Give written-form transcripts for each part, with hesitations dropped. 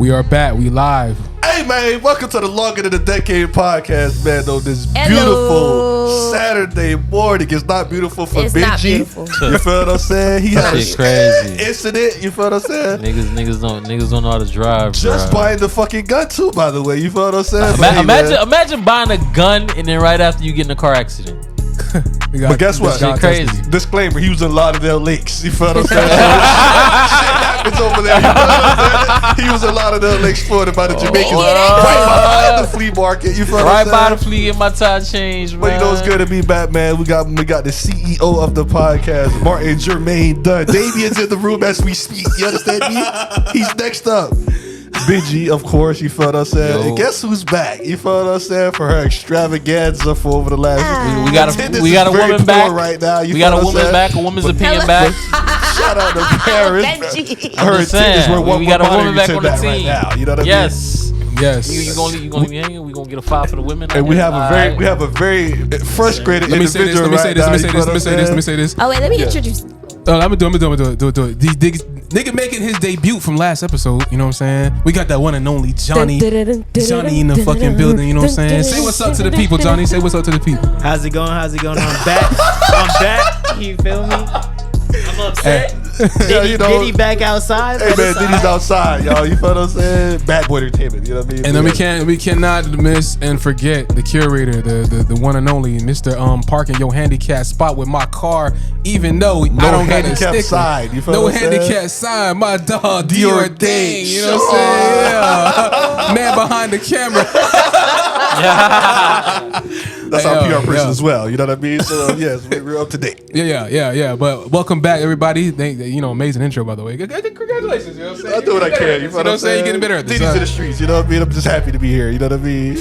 We are back. We live. Hey man, welcome to the Longer Than a Decade podcast, man. On this beautiful Saturday morning. It's not beautiful for Benji. You feel what I'm saying? He had a crazy incident. You feel what I'm saying? Niggas don't know how to drive. Just buying the fucking gun too, by the way. You feel what I'm saying? Imagine buying a gun and then right after you get in a car accident. But guess what? Shit crazy. Disclaimer: he was in Lauderdale Lakes. You feel what I'm saying? Shit happens over there. You feel what I'm saying? He was in Lauderdale Lakes, Florida, by the Jamaicans, right behind the flea market. You feel what I'm saying? Right by the flea, get my tire changed. But you know it's good to be back, man. We got the CEO of the podcast, Martin Jermaine Dunn. Damien's in the room as we speak. You understand me? He's next up. Benji, of course, you feel what I'm saying? And guess who's back? You feel what I'm saying? For her extravanganza for over the last we got a woman back right now. We got a woman back, a woman's opinion back. Shout out to Paris. Her attendance were we got a woman back on the team right now. You know what I mean? Yes. You gonna leave me hanging? We gonna get a file for the women. And we have a very frustrated individual. Let me say this. Oh wait, let me introduce. I'm gonna do it. Nigga making his debut from last episode, you know what I'm saying? We got that one and only Johnny in the fucking building, you know what I'm saying? Say what's up to the people, Johnny. Say what's up to the people. How's it going? I'm back. You feel me? I'm upset. Diddy back outside. Hey man, Diddy's outside, y'all. You feel what I'm saying? Bad boy entertainment. You know what I mean? And then we cannot miss and forget the curator, the one and only Mr. Parking your handicap spot with my car, even though I don't get a sticker. Sign. You feel no what I'm handicap sign. My dog D-Ordain. You know what I'm saying? Yeah. Man behind the camera. That's our PR person as well. You know what I mean? So yes, we're up to date. Yeah. But welcome back, everybody. Amazing intro, by the way. Congratulations. You know what I'm saying? I do what I can. You know what I'm saying? You're getting better at this. Diddy's in the streets. You know what I mean? I'm just happy to be here. You know what I mean?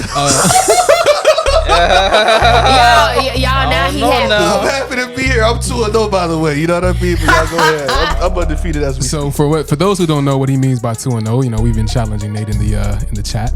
Y'all now he happy. I'm happy to be here. I'm 2-0, by the way. You know what I mean? But y'all go ahead. I'm undefeated as we speak. For those who don't know what he means by 2-0, you know, we've been challenging Nate in the chat.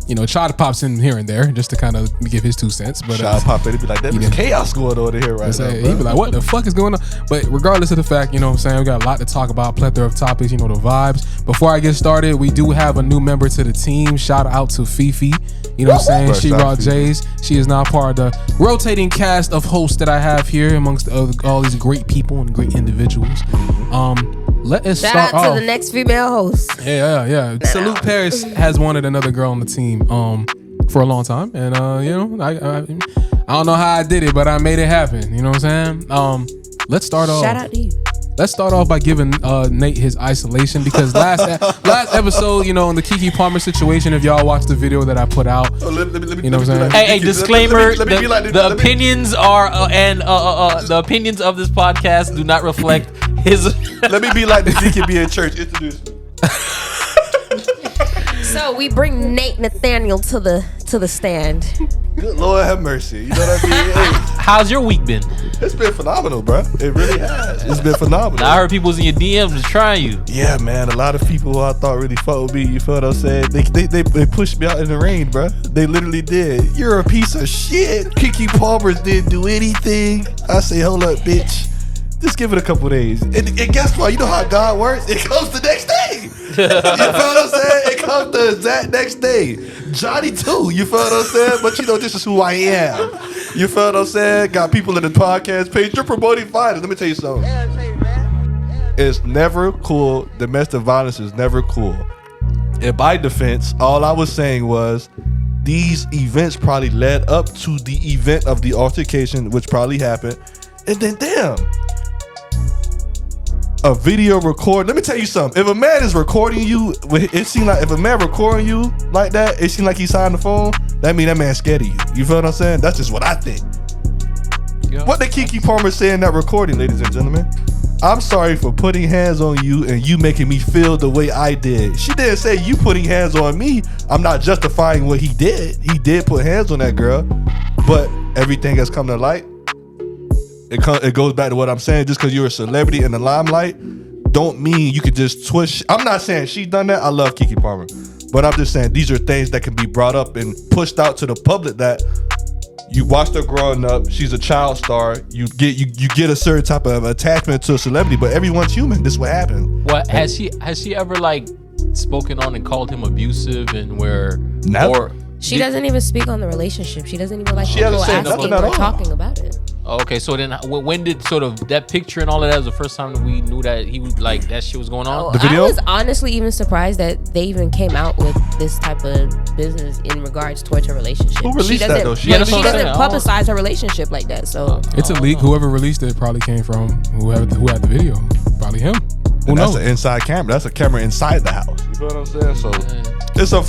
You know, Chad pops in here and there just to kind of give his 2 cents. But Chad pop in and be like, there's chaos going on here right now. He'd be like, what the fuck is going on? But regardless of the fact, you know what I'm saying, we got a lot to talk about, plethora of topics, you know, the vibes. Before I get started, we do have a new member to the team. Shout out to Fifi. You know what I'm saying? She brought Jays. She is now part of the rotating cast of hosts that I have here amongst all these great people and great individuals. Let us start off. Shout out to the next female host. Yeah. Salute Paris has wanted another girl on the team for a long time. And, you know, I don't know how I did it, but I made it happen. You know what I'm saying? Let's start off. Shout out to you. Let's start off by giving Nate his isolation because last episode, you know, in the Keke Palmer situation, if y'all watched the video that I put out, you know what I'm saying? Hey, disclaimer: the opinions are the opinions of this podcast do not reflect his. Let me be like the deacon be in church. Introduce me. So we bring Nate Nathaniel to the stand. Good Lord have mercy. You know what I mean? Hey, how's your week been? It's been phenomenal, bro. It really has. It's been phenomenal. I heard people was in your DMs just trying you. Yeah, man. A lot of people who I thought really fucked with me. You feel what I'm saying? They pushed me out in the rain, bro. They literally did. You're a piece of shit. Keke Palmer didn't do anything. I say, hold up, bitch. Just give it a couple days. And guess what? You know how God works? It comes the next day. You feel what I'm saying? It comes the next day. Johnny too. You feel what I'm saying? But you know, this is who I am. You feel what I'm saying? Got people in the podcast page. You're promoting violence. Let me tell you something. It's never cool. Domestic violence is never cool. In my defense, all I was saying was these events probably led up to the event of the altercation, which probably happened. And then, damn. A video record. Let me tell you something. If a man is recording you, it seems like if a man recording you like that, it seems like he's on the phone. That mean that man's scared of you. You feel what I'm saying? That's just what I think. Yeah. What did Keke Palmer say in that recording, ladies and gentlemen? I'm sorry for putting hands on you and you making me feel the way I did. She didn't say you putting hands on me. I'm not justifying what he did. He did put hands on that girl, but everything has come to light. It goes back to what I'm saying. Just because you're a celebrity in the limelight don't mean you could just twist. I'm not saying she done that. I love Keke Palmer. But I'm just saying these are things that can be brought up and pushed out to the public that you watched her growing up. She's a child star. You get a certain type of attachment to a celebrity, but everyone's human. This is what happened. What has she ever like spoken on and called him abusive and where Never. She doesn't even speak on the relationship. She doesn't even like She people hasn't said asking nothing at or all. talking about it. Okay, so then when did sort of that picture and all of that was the first time that we knew that he was like that shit was going on? The video? I was honestly even surprised that they even came out with this type of business in regards towards her relationship. Who released she that, doesn't, though? She Yeah, she that's what I'm doesn't saying. publicize her relationship like that. So It's a leak. Whoever released it probably came from who had the video. Probably him. Who And that's knows? an inside camera. That's a camera inside the house. You feel what I'm saying? So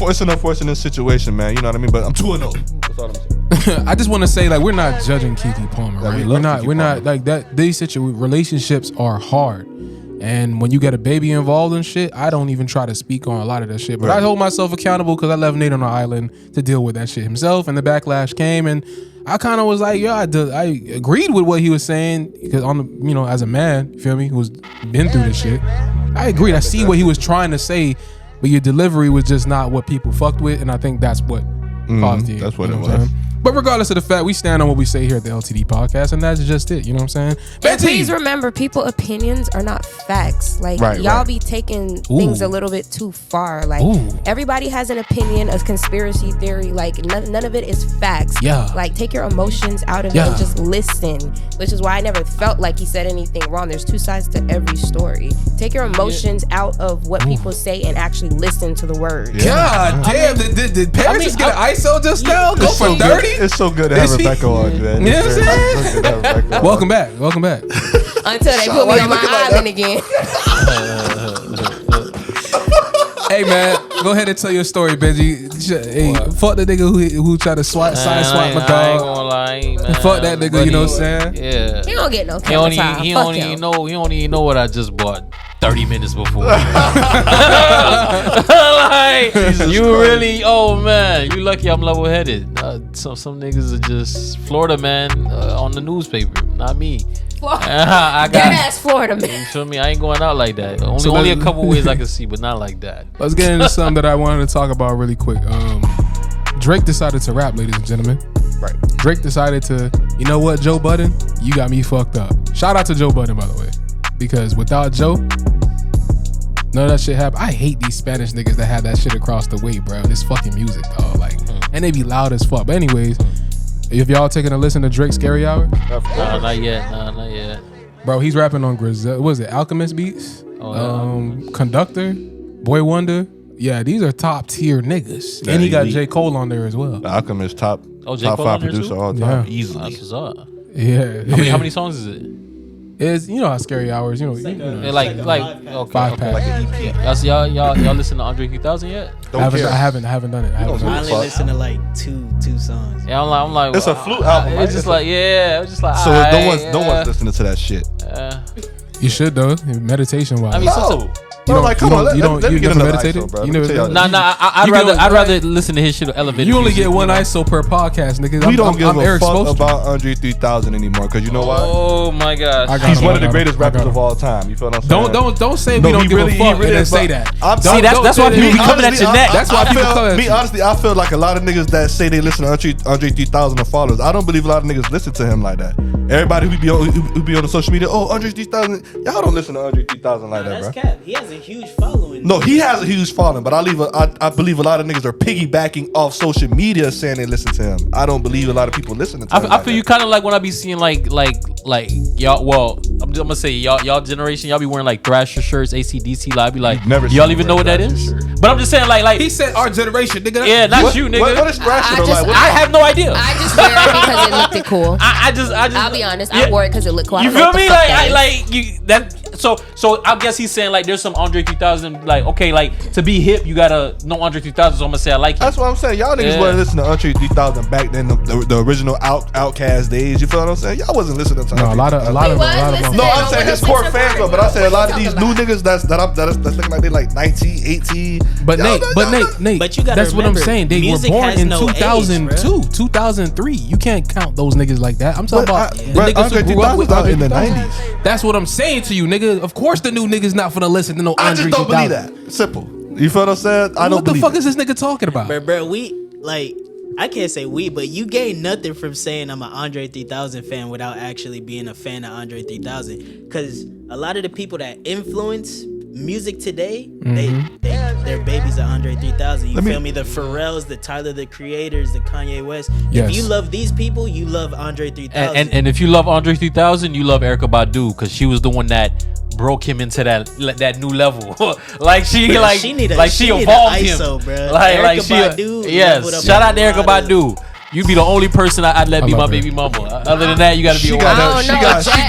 it's an unfortunate situation, man. You know what I mean? But I'm 2-0. That's all I'm saying. I just want to say, like, we're not judging Keke Palmer, Yeah, we right? love We're Keke not Palmer. like that. These relationships are hard, and when you get a baby involved in shit, I don't even try to speak on a lot of that shit. But I Right. hold myself accountable because I left Nate on the island to deal with that shit himself, and the backlash came, and I kind of was like, yeah, I agreed with what he was saying because as a man, you feel me, who's been through this shit, I agreed. I see what he was trying to say, but your delivery was just not what people fucked with, and I think that's what caused it. That's what you know it I'm was. saying? But regardless of the fact, we stand on what we say here at the LTD podcast, and that's just it. You know what I'm saying? and Betty! please remember, people's opinions are not facts. Like Right, y'all right. be taking things Ooh. a little bit too far. Like Ooh. everybody has an opinion, a conspiracy theory. Like none of it is facts. Yeah. Like take your emotions out of it Yeah. and just listen. Which is why I never felt like he said anything wrong. There's two sides to every story. Take your emotions out of what people say and actually listen to the words. God damn, did Paris just get an ISO just now? Go It's for so 30? good. It's so good to have Is he- Rebecca on, man. You know what I'm It's saying? so good to have Rebecca on. Welcome back. Welcome back. Until they put Why me you on my looking like island again. Hey, man, go ahead and tell your story, Benji. Hey, fuck the nigga who tried to side swap my I ain't dog. gonna lie, man. Fuck that nigga, you know what I'm saying? Yeah. He don't get no He don't camera time. even, he Fuck don't him. even know. He don't even know what I just bought 30 minutes before. Like, you really? Oh man, you lucky I'm level headed. Some niggas are just Florida man on the newspaper, not me. I Dead got. ass Florida You man. feel me? I ain't going out like that. Only So only a let's- couple ways I can see, but not like that. Let's get into something that I wanted to talk about really quick. Drake decided to rap, ladies and gentlemen. Right. Drake decided to, you know what, Joe Budden, you got me fucked up. Shout out to Joe Budden, by the way, because without Joe, none of that shit happened. I hate these Spanish niggas that have that shit across the way, bro. This fucking music, dog. Like, and they be loud as fuck. But anyways, if y'all taking a listen to Drake's Scary Hour, Nah, not yet. Nah, not yet. bro, he's rapping on Grizel. What is it? Alchemist beats. Conductor, Boy Wonder. Yeah, these are top tier niggas, Yeah, and he got elite. J. Cole on there as well. The Alchemist top Oh, J. top Cole 5 on there producer too? all time, Yeah. easily. That's what's up. Yeah, How many songs is it? It's how Scary Hours. You know, Yeah, like okay, Five okay. pack. Y'all listen to Andre 3000 yet? Don't I care. haven't done it. I haven't don't I done only it. Fuck. listen to like two songs. Yeah, I'm like, It's a flute album, right? It's just like, yeah, it's just like. So alright, no one's listening to that shit. You should though, meditation wise. I mean, No. You Bro, don't- like, come you on, don't- you don't- let me you get never another meditated? ISO, bro. You Let me never tell done y'all. I'd You rather go- I'd rather listen to his shit elevated. You only music, get one know? ISO per podcast, nigga. We don't give I'm a Eric fuck Spoelstra. about Andre 3000 anymore because you know why? Oh my gosh. I got He's him, one I of the got greatest him, I got rappers him. of all time. You feel what I'm saying? Don't say No, we don't he give really- a he fuck really and then is, say but that. I'm- See, that's why people be coming at your neck. That's why people come at Me you. honestly, I feel like a lot of niggas that say they listen to Andre 3000 are followers. I don't believe a lot of niggas listen to him like that. Everybody who be on the social media, oh, Andre 3000, y'all don't listen to Andre 3000 like that, That's bro. cap. He has a huge following. No, he has a huge following, but I believe a lot of niggas are piggybacking off social media saying they listen to him. I don't believe a lot of people listening to him. I feel you kind of like when I be seeing like y'all. Well, I'm gonna say y'all generation. Y'all be wearing like Thrasher shirts, AC/DC. Like, I be like, Never y'all seen even me know what wear that Thrasher is. shirt. But I'm just saying like He said our generation, nigga. yeah, not you, nigga. What is Thrasher? I though? just- Like, what I have no idea. I just wear it because it looked cool. I just. I'll be honest. Yeah. I wore it because it looked cool. I You don't know feel what the me? fuck Like, that I is. like you that. So I guess he's saying like there's some Andre 3000. Like, okay, like to be hip, you gotta know Andre 3000. So I'm gonna say I like him. That's what I'm saying. Y'all niggas Yeah. wasn't listening to Andre 3000 back then, the original Outkast days. You feel what I'm saying? Y'all wasn't listening to No, a Andre lot of 3000. them. No, I'm Yeah, saying his what core is fans, it? bro. But I said a lot of What you these talking new about? niggas that's looking like they like 19, 18. But Y'all- Nate, But you gotta that's what I'm remember, saying. They were music born has in no age, 2002, 2003. You can't count those niggas like that. I'm talking about the But niggas Andre who grew up 3000 with was out Andre in the 3000. 90s. That's what I'm saying to you, nigga. Of course the new niggas not finna listen to no I Andre just don't 3000. believe that. Simple. You feel what I'm saying? I don't What the believe fuck it. is this nigga talking about? Bro, we like. I can't say we, but you gain nothing from saying I'm an Andre 3000 fan without actually being a fan of Andre 3000. Because a lot of the people that influence music today, they're their babies are Andre 3000. You Let me- feel me? The Pharrells, the Tyler the Creators, the Kanye West. Yes. If you love these people, you love Andre 3000. And if you love Andre 3000, you love Erykah Badu because she was the one that broke him into that new level. Like she need a evolved him. ISO, bruh. Like Erykah she Badu leveled yes. up Shout a out to Erykah lot of- Badu. You'd be the only person I'd let I be my love her. baby mama. Other than that, you gotta be She a got woman. her- I don't she know.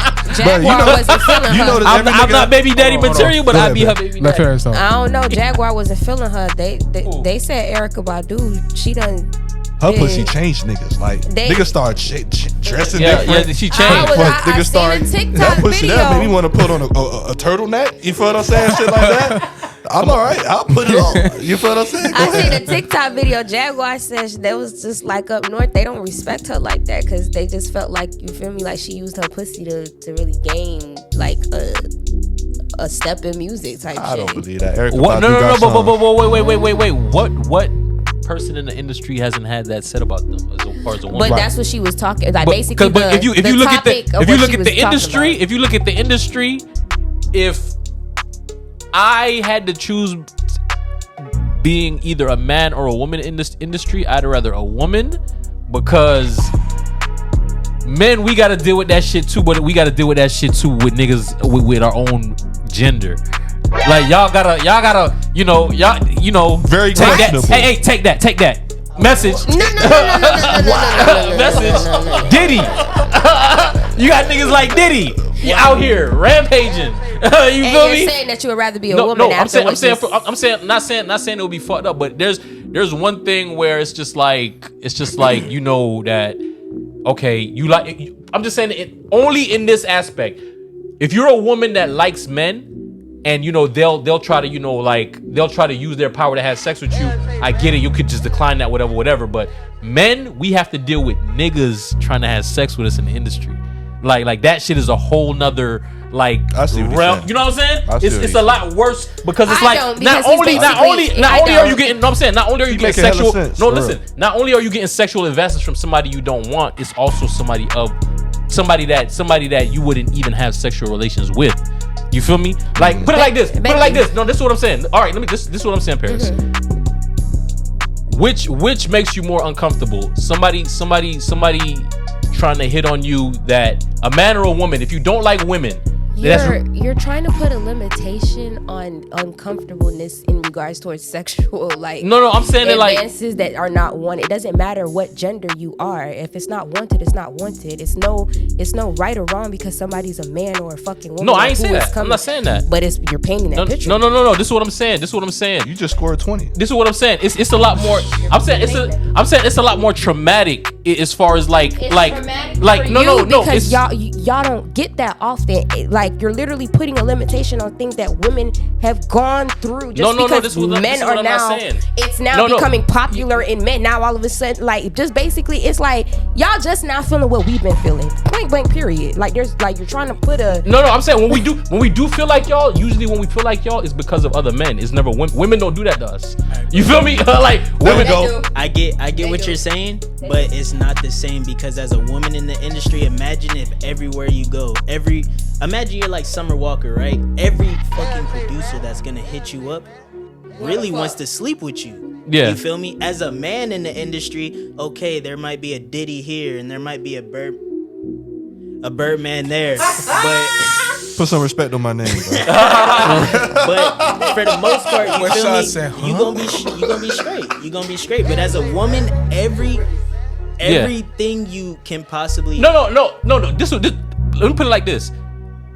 got- Jaguar wasn't feeling You know her. that I'm, every I'm nigga- not baby daddy Hold on, material, but go I'd ahead, be her man. baby Let daddy. Paris talk. I don't know. Jaguar wasn't feeling her. They said Erykah Badu. She done. Her Yeah. pussy changed niggas. Like They- niggas start dressing Yeah, different. yeah, she I changed. was- But I niggas seen start a TikTok that pussy video. that made me want to put on a turtleneck. You feel what I'm saying? Shit like that. I'm all right. I'll put it on. You feel what I'm saying? Go I seen ahead. a TikTok video. Jaguar says that was just like up north. They don't respect her like that because they just felt like, you feel me, like she used her pussy to really gain like a step in music type I shit. don't believe that. Erykah What? No, Badu no, got no, some- wait. What person in the industry hasn't had that said about them as far as a woman? But that's what she was talking. Like But- basically, but if you look at the industry, if you look at the industry, if I had to choose being either a man or a woman in this industry, I'd rather a woman because men, we gotta deal with that shit too, but we gotta deal with that shit too with niggas with our own gender. Like y'all gotta, y'all, Very take that. questionable. Hey, take that. Message. no. Message. Diddy. You got niggas like Diddy. You out here rampaging. You And feel you're me? saying that you would rather be a No, woman. I'm after saying, not saying it would be fucked up, but there's one thing where it's just like you know that okay, you like. I'm just saying it only in this aspect. If you're a woman that likes men. And you know they'll try to they'll try to use their power to have sex with you. I get it. You could just decline that, whatever. But men, we have to deal with niggas trying to have sex with us in the industry. Like that shit is a whole nother I see what you're realm. saying. You know what I'm saying? I see what It's you're a lot worse because it's I like don't, not because he's only basically- I are you don't. getting. No, I'm saying not only are you getting making hella sexual. sense, No, for listen. real. Not only are you getting sexual advances from somebody you don't want, it's also somebody that you wouldn't even have sexual relations with. You feel me? Like put it like this. Put it like this. No, this is what I'm saying. All right, this is what I'm saying, Paris. Which makes you more uncomfortable? Somebody trying to hit on you that a man or a woman. If you don't like women, You're trying to put a limitation on uncomfortableness in regards towards sexual No, I'm saying it like advances that are not wanted. It doesn't matter what gender you are. If it's not wanted, it's not wanted. It's no right or wrong because somebody's a man or a fucking woman. no, I ain't who saying is that. I'm coming. not saying that. But you're painting that picture. No. This is what I'm saying. You just scored 20. This is what I'm saying. It's a lot more. I'm saying it's a lot more traumatic as far as like no. Because It's y'all don't get that often. Like you're literally putting a limitation on things that women have gone through. Just No, because this is what men I'm are not now, saying. it's now No. becoming popular in men. Now all of a sudden, like just basically, it's like y'all just now feeling what we've been feeling. Point blank. Period. Like there's like you're trying to put a. No, I'm saying when we do feel like y'all, usually when we feel like y'all, it's because of other men. It's never women. Women don't do that to us. You feel me? Like women go. I get what you're saying, but it's not the same because as a woman in the industry, imagine if everywhere you go, imagine you're like Summer Walker, right? Every fucking producer that's gonna hit you up really wants to sleep with you. Yeah. You feel me? As a man in the industry, okay, there might be a Diddy here and there might be a Birdman there, but Put some respect on my name, bro. but for the most part, you What feel Sean me? said, huh? You gonna be straight. You gonna be straight. But as a woman, everything you can possibly No. This let me put it like this.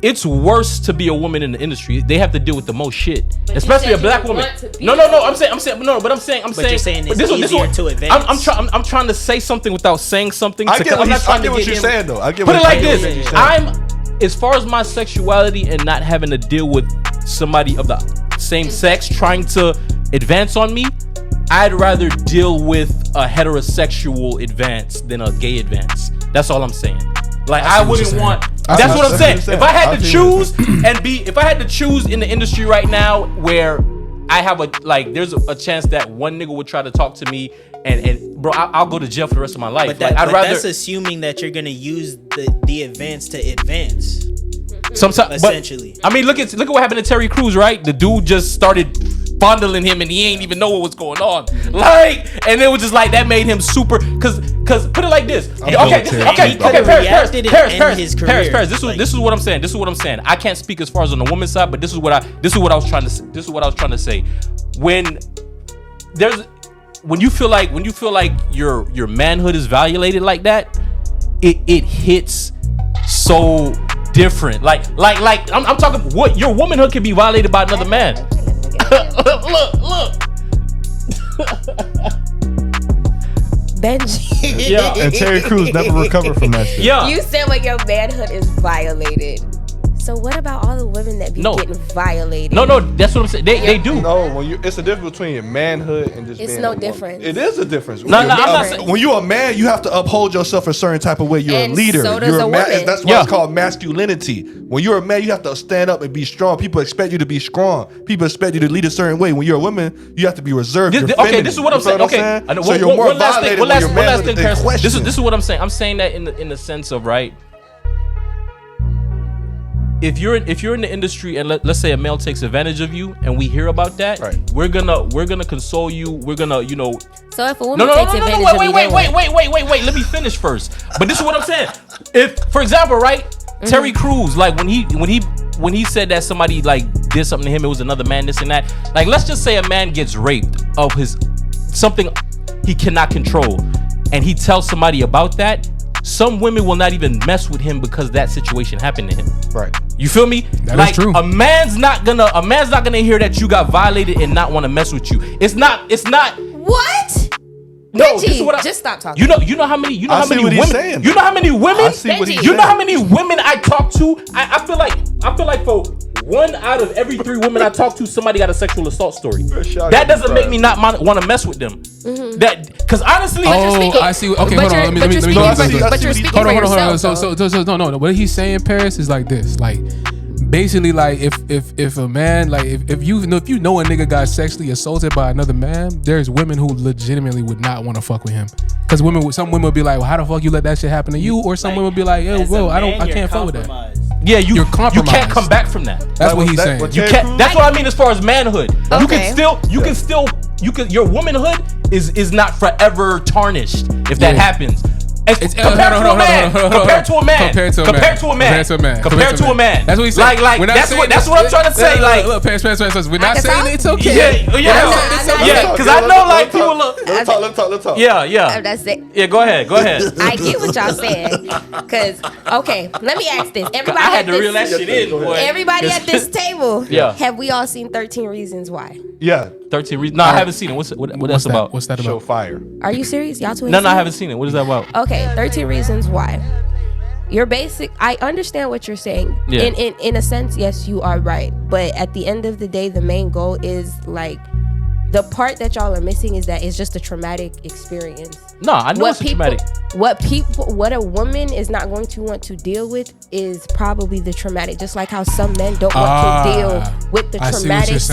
It's worse to be a woman in the industry. They have to deal with the most shit, especially a black woman. No. I'm saying. But you're saying it's this easier one- to advance. I'm trying to say something without saying something. I get I'm not what trying to you're get in- saying, though. I get Put what it like you're this. saying. As far as my sexuality and not having to deal with somebody of the same sex trying to advance on me, I'd rather deal with a heterosexual advance than a gay advance. That's all I'm saying. Like I wouldn't want. That's what I'm saying. If I had to choose if I had to choose in the industry right now where I have there's a chance that one nigga would try to talk to me and bro, I'll go to jail for the rest of my life. But, I'd rather that's assuming that you're gonna use the advance to advance. sometimes. Essentially. But, I mean, look at what happened to Terry Crews, right? The dude just started fondling him and he ain't even know what was going on. Like, and it was just like that made him super. Cause put it like this. Okay, Paris. This is what I'm saying. This is what I'm saying. I can't speak as far as on the woman's side, but this is what I was trying to say. When you feel like your manhood is violated like that, it hits so different. Like I'm talking what your womanhood can be violated by another man. look. Benji. Yeah. And Terry Crews never recovered from that shit. Yeah. You said when your manhood is violated. So what about all the women that be getting violated? No, that's what I'm saying. They do. No, it's a difference between your manhood and just It's being no a woman. difference. It is a difference. No, I'm not saying. When you're a man, you have to uphold yourself a certain type of way. You're And a leader. so does You're a man. woman. That's why it's called masculinity. When you're a man, you have to stand up and be strong. People expect you to be strong. People expect you to lead a certain way. When you're a woman, you have to be reserved. Okay, this is what I'm saying. Okay, so you're more violated when your manhood is questioned. This is what I'm saying. I'm saying that in the sense of, right, if you're in the industry and let's say a male takes advantage of you and we hear about that, right, we're gonna console you. We're gonna, So if a woman takes advantage of you, wait. Let me finish first. But this is what I'm saying. If, for example, right, Terry Crews, like when he said that somebody like did something to him, it was another man, this and that. Like, let's just say a man gets raped of something he cannot control, and he tells somebody about that. Some women will not even mess with him because that situation happened to him. Right. You feel me? That is true. A man's not gonna hear that you got violated and not want to mess with you. It's not. What? No, Benji, this is what just stop talking. You know how many women. Saying. You know how many women. I see what he's you know saying. how many women I talk to. I feel like for 1 out of every 3 women I talk to, somebody got a sexual assault story. That doesn't make me not want to mess with them. That, because honestly, I see. Okay, hold on. Let me But you're speaking for yourself. So no. What he's saying, Paris, is like this. Like, basically, like if a man, like if you know a nigga got sexually assaulted by another man, there's women who legitimately would not want to fuck with him. Because some women would be like, well, how the fuck you let that shit happen to you? Or some women would be like, yo, bro, I can't fuck with that. Yeah, you can't come back from that. That's what he's saying. You can't. That's what I mean as far as manhood. Okay. Your womanhood is not forever tarnished if that happens. Compared to a man. That's what he's saying. Like that's what I'm trying to say. Like, look, Paris, we're not saying it's okay. Yeah. Because I know, like, people look. Let's talk. Yeah. That's it. Yeah, go ahead. I get what y'all saying. Because, okay, let me ask this. Everybody I had to reel that shit in, boy. Everybody at this table, yeah, have we all seen 13 Reasons Why? Yeah. 13 Reasons. No, I haven't seen it. What's that about? What's that about? Show fire. Are you serious? Y'all two ain't No, seen I it? haven't seen it. What is that about? Okay, 13 Reasons Why. I understand what you're saying. Yeah. In a sense, yes, you are right. But at the end of the day, the main goal is, like, the part that y'all are missing is that it's just a traumatic experience. No, I know it's traumatic. What a woman is not going to want to deal with is probably the traumatic. Just like how some men don't want to deal with the traumatics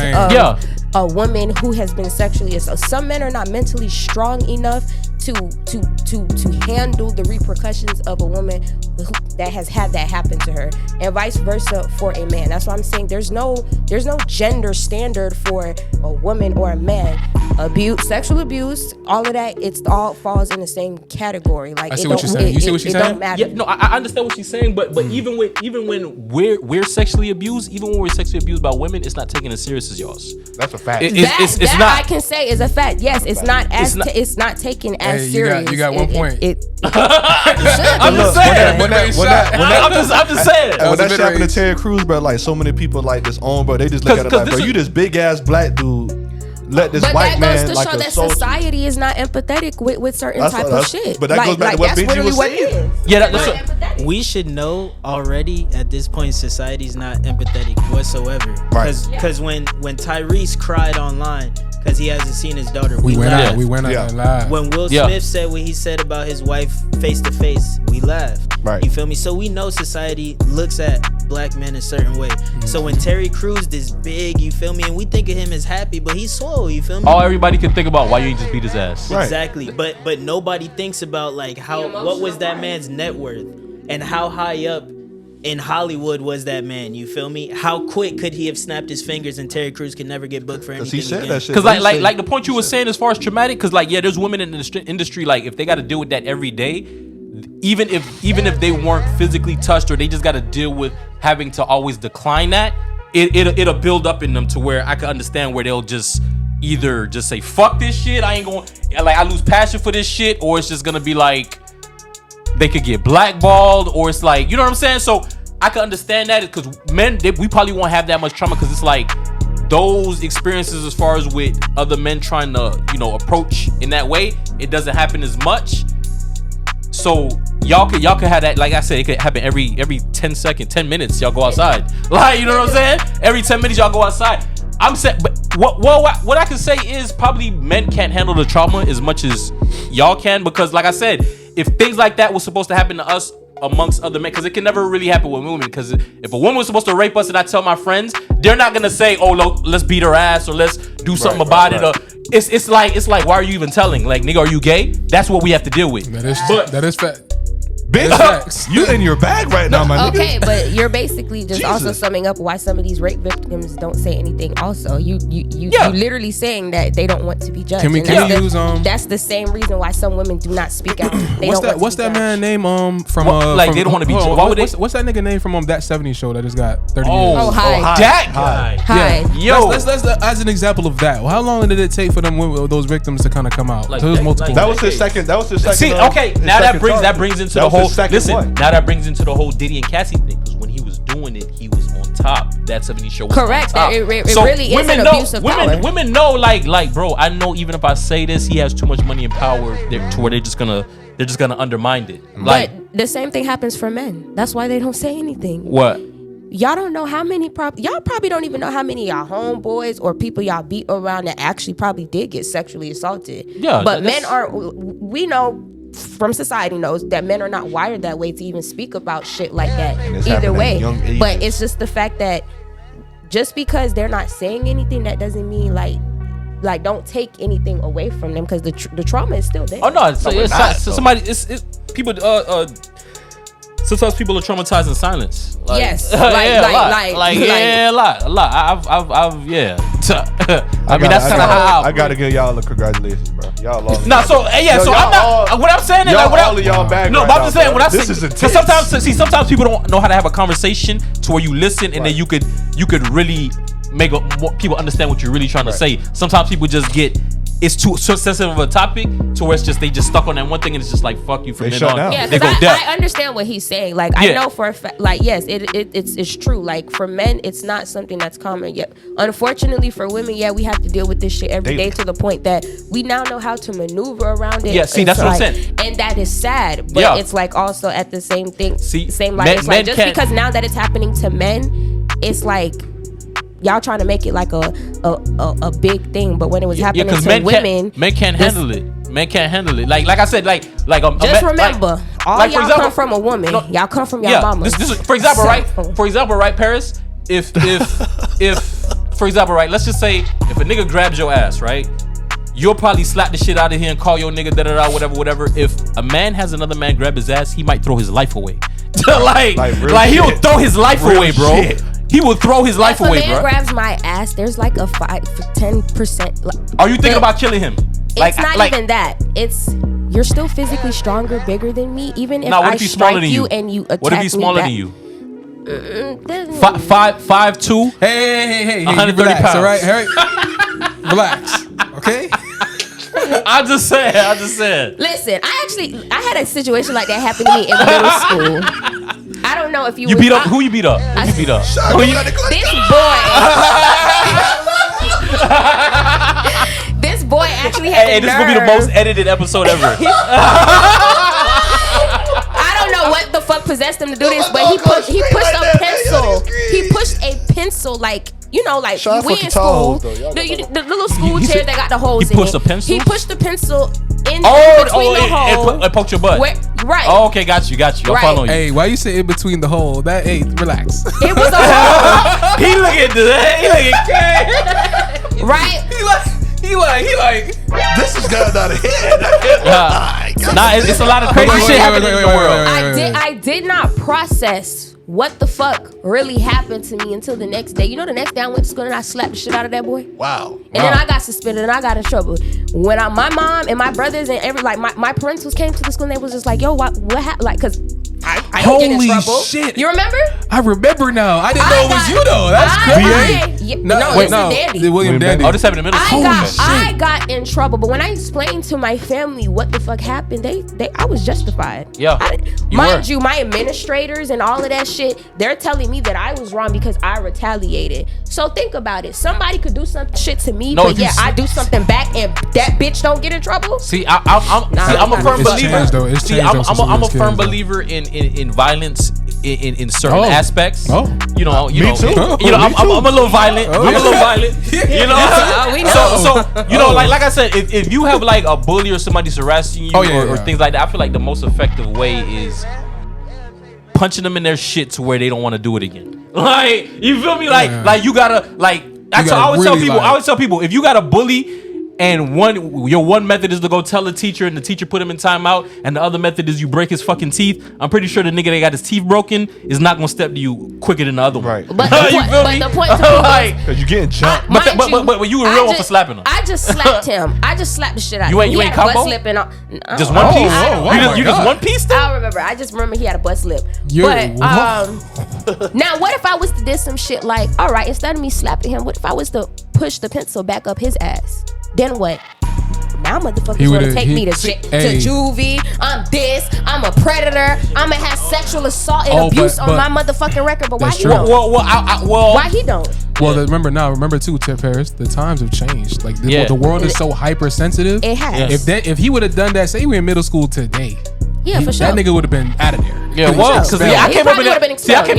of a woman who has been sexually assaulted. Some men are not mentally strong enough to handle the repercussions of a woman that has had that happen to her, and vice versa for a man. That's why I'm saying there's no gender standard for a woman or a man. Abuse, sexual abuse, all of that, it's all falls in the same category. Like, I see what you're saying. You see what she's saying? Don't matter. Yeah, no, I understand what she's saying, but even when we're sexually abused, even when we're sexually abused by women, it's not taken as serious as yours. That's a fact. It's that not. I can say is a fact. Yes, it's not taken as serious. You got one point. I'm just saying. I'm just saying. When that shit happened to Terry Crews, bro, like, so many people like this bro, they just look at it like, bro, you this big ass black dude let this white man, but that goes to show that assault society is not empathetic with certain type of shit. But that goes back to what Benji was saying. Yeah, that's we should know already at this point, society's not empathetic whatsoever. Right. Because when Tyrese cried online because he hasn't seen his daughter, we went laughed. out live. When Will Smith said what he said about his wife face to face, we laughed. Right. You feel me? So we know society looks at black men a certain way. So when Terry Crews this big, you feel me, and we think of him as happy, but he's swole, you feel me? all everybody can think about. Why you ain't just beat his ass? Right. Exactly. But nobody thinks about, like, what was that man's net worth and how high up in Hollywood was that man? You feel me? How quick could he have snapped his fingers and Terry Crews could never get booked for anything He said again? that shit. Because like the point you were saying as far as traumatic, because like there's women in the industry like if they got to deal with that every day, even if they weren't physically touched or they just got to deal with having to always decline that, it'll build up in them to where I can understand where they'll just either just say fuck this shit, I ain't going, like I lose passion for this shit, or it's just gonna be like they could get blackballed, or it's like, you know what I'm saying? So I can understand that because men, we probably won't have that much trauma because it's like those experiences as far as with other men trying to, you know, approach in that way, it doesn't happen as much. So y'all could have that, like I said, it could happen every 10 minutes y'all go outside. Like, you know what I'm saying? Every 10 minutes y'all go outside. I'm saying, but what I can say is probably men can't handle the trauma as much as y'all can, because like I said, if things like that was supposed to happen to us amongst other men, because it can never really happen with women, because if a woman was supposed to rape us and I tell my friends, they're not gonna say, oh, let's beat her ass or let's do something about it. Or it's like why are you even telling? Like, nigga, are you gay? That's what we have to deal with. That is fact. Bitch, you in your bag right now, my nigga. Okay, but you're basically just also summing up why some of these rape victims don't say anything. Also, you literally saying that they don't want to be judged. Can we use That's the same reason why some women do not speak out. What's that man name from like they don't want to be judged. Why would what's that nigga name from That 70s Show that just got 30 years? Oh, Hyde. That guy. Hyde. Yo, let's as an example of that. How long did it take for those victims to kind of come out? Like, So it was multiple. That was his second. See, okay, now that brings into the whole. Listen, now now that brings into the whole Diddy and Cassie thing, because when he was doing it, he was on top. That 70s Show was correct. on top. It really is an abuse of power. Women know, like, bro, I know even if I say this, he has too much money and power to where they're just gonna undermine it. Like, but the same thing happens for men. That's why they don't say anything. what? Y'all don't know how many y'all probably don't even know how many y'all homeboys or people y'all beat around that actually probably did get sexually assaulted. Yeah, but men are. We know from society knows that men are not wired that way to even speak about shit like that either way. But it's just the fact that just because they're not saying anything, that doesn't mean like don't take anything away from them, because the trauma is still there. Oh no, somebody. It's people. Sometimes people are traumatized in silence. Like, yes, a lot. I've yeah. I mean, that's kind of how I gotta give y'all a congratulations, bro. Y'all lost. No, so yeah, so I'm not. What I'm saying is like, all of y'all back. No, right but I'm just now, saying what I'm saying. This is Because sometimes people don't know how to have a conversation to where you listen and then you could really make people understand what you're really trying to say. Sometimes people just get. It's too sensitive of a topic to where they just stuck on that one thing and it's just like fuck you from then on. Yeah, they go because I understand what he's saying. Like I know for a fact, like yes, it's true. Like for men, it's not something that's common yet. Unfortunately for women, we have to deal with this shit every day to the point that we now know how to maneuver around it. Yeah, see, that's what I'm saying. And that is sad, but it's like also at the same thing. Same like it's like just because now that it's happening to men, it's like. Y'all trying to make it like a big thing, but when it was happening to women, men can't handle it. Men can't handle it. Like I said, just remember, all y'all come from a woman. Y'all come from your mama. This is, for example, right, Paris. If for example, right, let's just say if a nigga grabs your ass, right, you'll probably slap the shit out of here and call your nigga whatever. If a man has another man grab his ass, he might throw his life away. like he'll throw his life away, bro. Shit. He will throw his life away, bro. If a man grabs my ass, there's like a 5-10%. Are you thinking about killing him? It's not even that. It's you're still physically stronger, bigger than me. Even if I strike you and you attack me. What if he's smaller than you? 5'2". Hey, 130 relax, pounds. all right? Relax, okay? I just said. Listen, I had a situation like that happen to me in middle school. I don't know if you beat up. Who you beat up? This boy. This boy actually had. Hey, this is gonna be the most edited episode ever. I don't know what the fuck possessed him to do this, but he pushed a pencil. He pushed a pencil like. You know, like we in school, the little school chair that got the holes in it. He pushed a pencil? He pushed the pencil in between the hole. It poked your butt. Right. Oh, okay, got you. I'm following you. Hey, why you say in between the hole? Relax. It was a hole. He looking crazy. Right? He like. This is going out of here. It's a lot of crazy shit happening in the world. I did not process what the fuck really happened to me until the next day. You know, the next day I went to school and I slapped the shit out of that boy. Wow. And then I got suspended and I got in trouble. When my mom and my brothers and my parents came to the school and they was just like, yo, what happened? Like, cause I don't get in Holy trouble. shit. You remember? I remember now. I didn't know it was you though. That's crazy. Dandy. William Dandy. Oh, this happened in middle school. I got in trouble, but when I explained to my family what the fuck happened, I was justified. Yeah, mind you, my administrators and all of that shit, they're telling me that I was wrong because I retaliated. So think about it. Somebody could do some shit to me, but I do something back and that bitch don't get in trouble. See, I'm a firm believer. I'm a firm believer in violence in certain aspects. You know, I'm a little violent. You know, so you know, like I said, if you have like a bully or somebody's harassing you or things like that, I feel like the most effective way is punching them in their shit to where they don't want to do it again. Like, you feel me? Like you gotta like. I always tell people if you got a bully. And your one method is to go tell the teacher, and the teacher put him in timeout. And the other method is you break his fucking teeth. I'm pretty sure the nigga that got his teeth broken is not gonna step to you quicker than the other one. Right. But the point to me is, because you getting jumped. But you were real one for slapping him. I just slapped him. I just slapped the shit out of him. You ain't combo? Just one piece? You just one piece then? I remember. I just remember he had a butt slip. But now what if I was to do some shit like, all right, instead of me slapping him, what if I was to push the pencil back up his ass? Then what? Now motherfuckers want to take me to juvie. I'm a predator. I'm gonna have sexual assault and abuse on my motherfucking record. But why he don't? Why he don't? Well, remember too, Tip Harris, the times have changed. Like the world is so hypersensitive. It has. If he would have done that, say we were in middle school today. Yeah, for sure. That nigga would have been out of there. Yeah, well, because I came up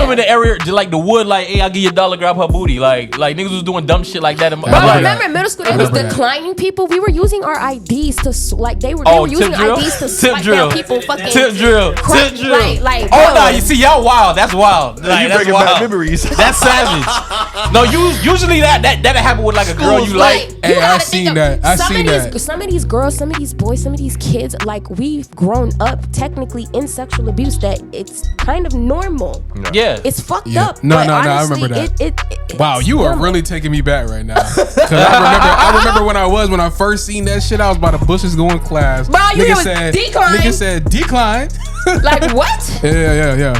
in the area, like the wood, like, hey, I'll give you $1, grab her booty. Like niggas was doing dumb shit like that. But remember in middle school, they was declining people. We were using our IDs to, like, they were using IDs to swipe down people fucking. Tip drill. Like, oh, no, you see, y'all wild. That's wild. Like, you bringing back memories. That's savage. No, usually that happen with, like, a girl you like. Hey, I seen that. Some of these girls, some of these boys, some of these kids, like, we've grown up technically in sexual abuse that it's kind of normal. Yeah. It's fucked up. No, I remember that. Wow, you are really taking me back right now. Cause I remember when I first seen that shit, I was by the bushes going class. Bro, Nigga said decline. Like what? Yeah.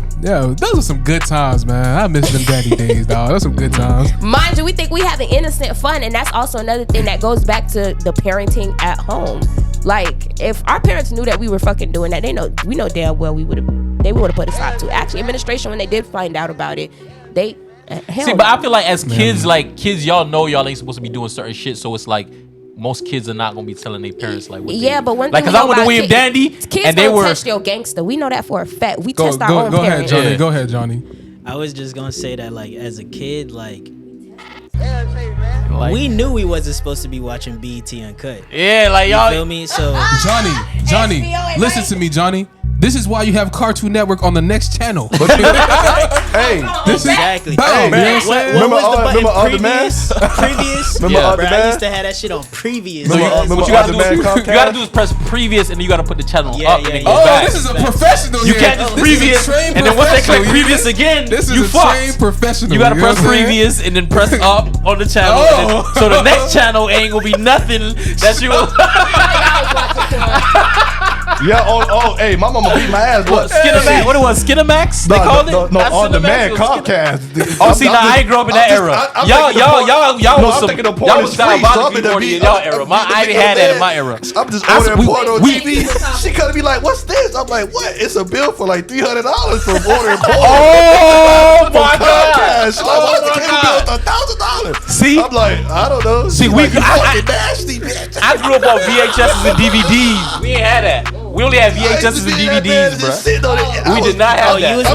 Those are some good times, man. I miss them daddy days, dog. Those are some good times. Mind you, we think we have an innocent fun, and that's also another thing that goes back to the parenting at home. Like, if our parents knew that we were fucking doing that, we know damn well they would have put a stop to it. Actually, administration, when they did find out about it, but I feel like as kids, y'all know y'all ain't supposed to be doing certain shit, so it's like most kids are not gonna be telling their parents like what but one thing, like, because I went to William Dandy kids and they were test your gangster. We know that for a fact. We test our own parents. Go ahead, Johnny. I was just gonna say that, like, as a kid, like we knew we wasn't supposed to be watching BET Uncut. Yeah, like y'all. You feel me? So Johnny, listen to me, Johnny. This is why you have Cartoon Network on the next channel. Hey, exactly. Bang, man. What was the button? Previous? Remember Yeah, All bro, the I Man? used to have that shit on previous. What you gotta do is press previous, and then you gotta put the channel up, and then go Oh, back. this is a professional. You can't just previous, and then once they click previous again, this is you a fucked. trained professional. You gotta press previous and then press up on the channel. So the next channel ain't gonna be nothing that you. Yeah, hey, my mama beat my ass. What? Skinamax? What it was? Skinamax? They called it? No, on demand Comcast. Oh, see, now I ain't grew up in that era. Y'all was diabolically corny in y'all era. I didn't have that in my era. I'm just ordering porn on TV. She could be like, "What's this?" I'm like, "What? It's a bill for like $300 for ordering porn." Oh my god! She's like, "What's the bill for $1,000?" See, I'm like, I don't know. See, nasty bitch. I grew up on VHSs and DVDs. We ain't had that. We only had VHSs and DVDs, bro. We did not have that. You was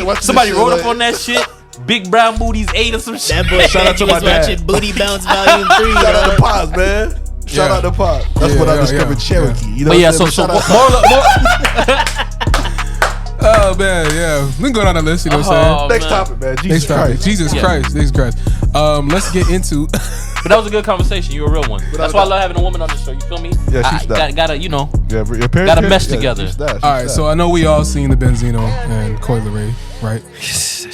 watching Somebody wrote up on that shit. Big Brown Booties 8 or some shit. That boy Shout out to my dad. watching Booty Bounce Volume 3. Shout out to Pops, man. Shout out to Pops. That's when I discovered Cherokee. You know but yeah, so Oh man, yeah. We can go down the list. You know what I'm saying? Next topic, man. Jesus Christ. Jesus Christ. Let's get into. But that was a good conversation. You're a real one. That's why I love having a woman on the show. You feel me? Yeah, she's that. Gotta, you know. Yeah, your parents gotta mesh together. All right, so I know we all seen the Benzino and Coi Leray, right?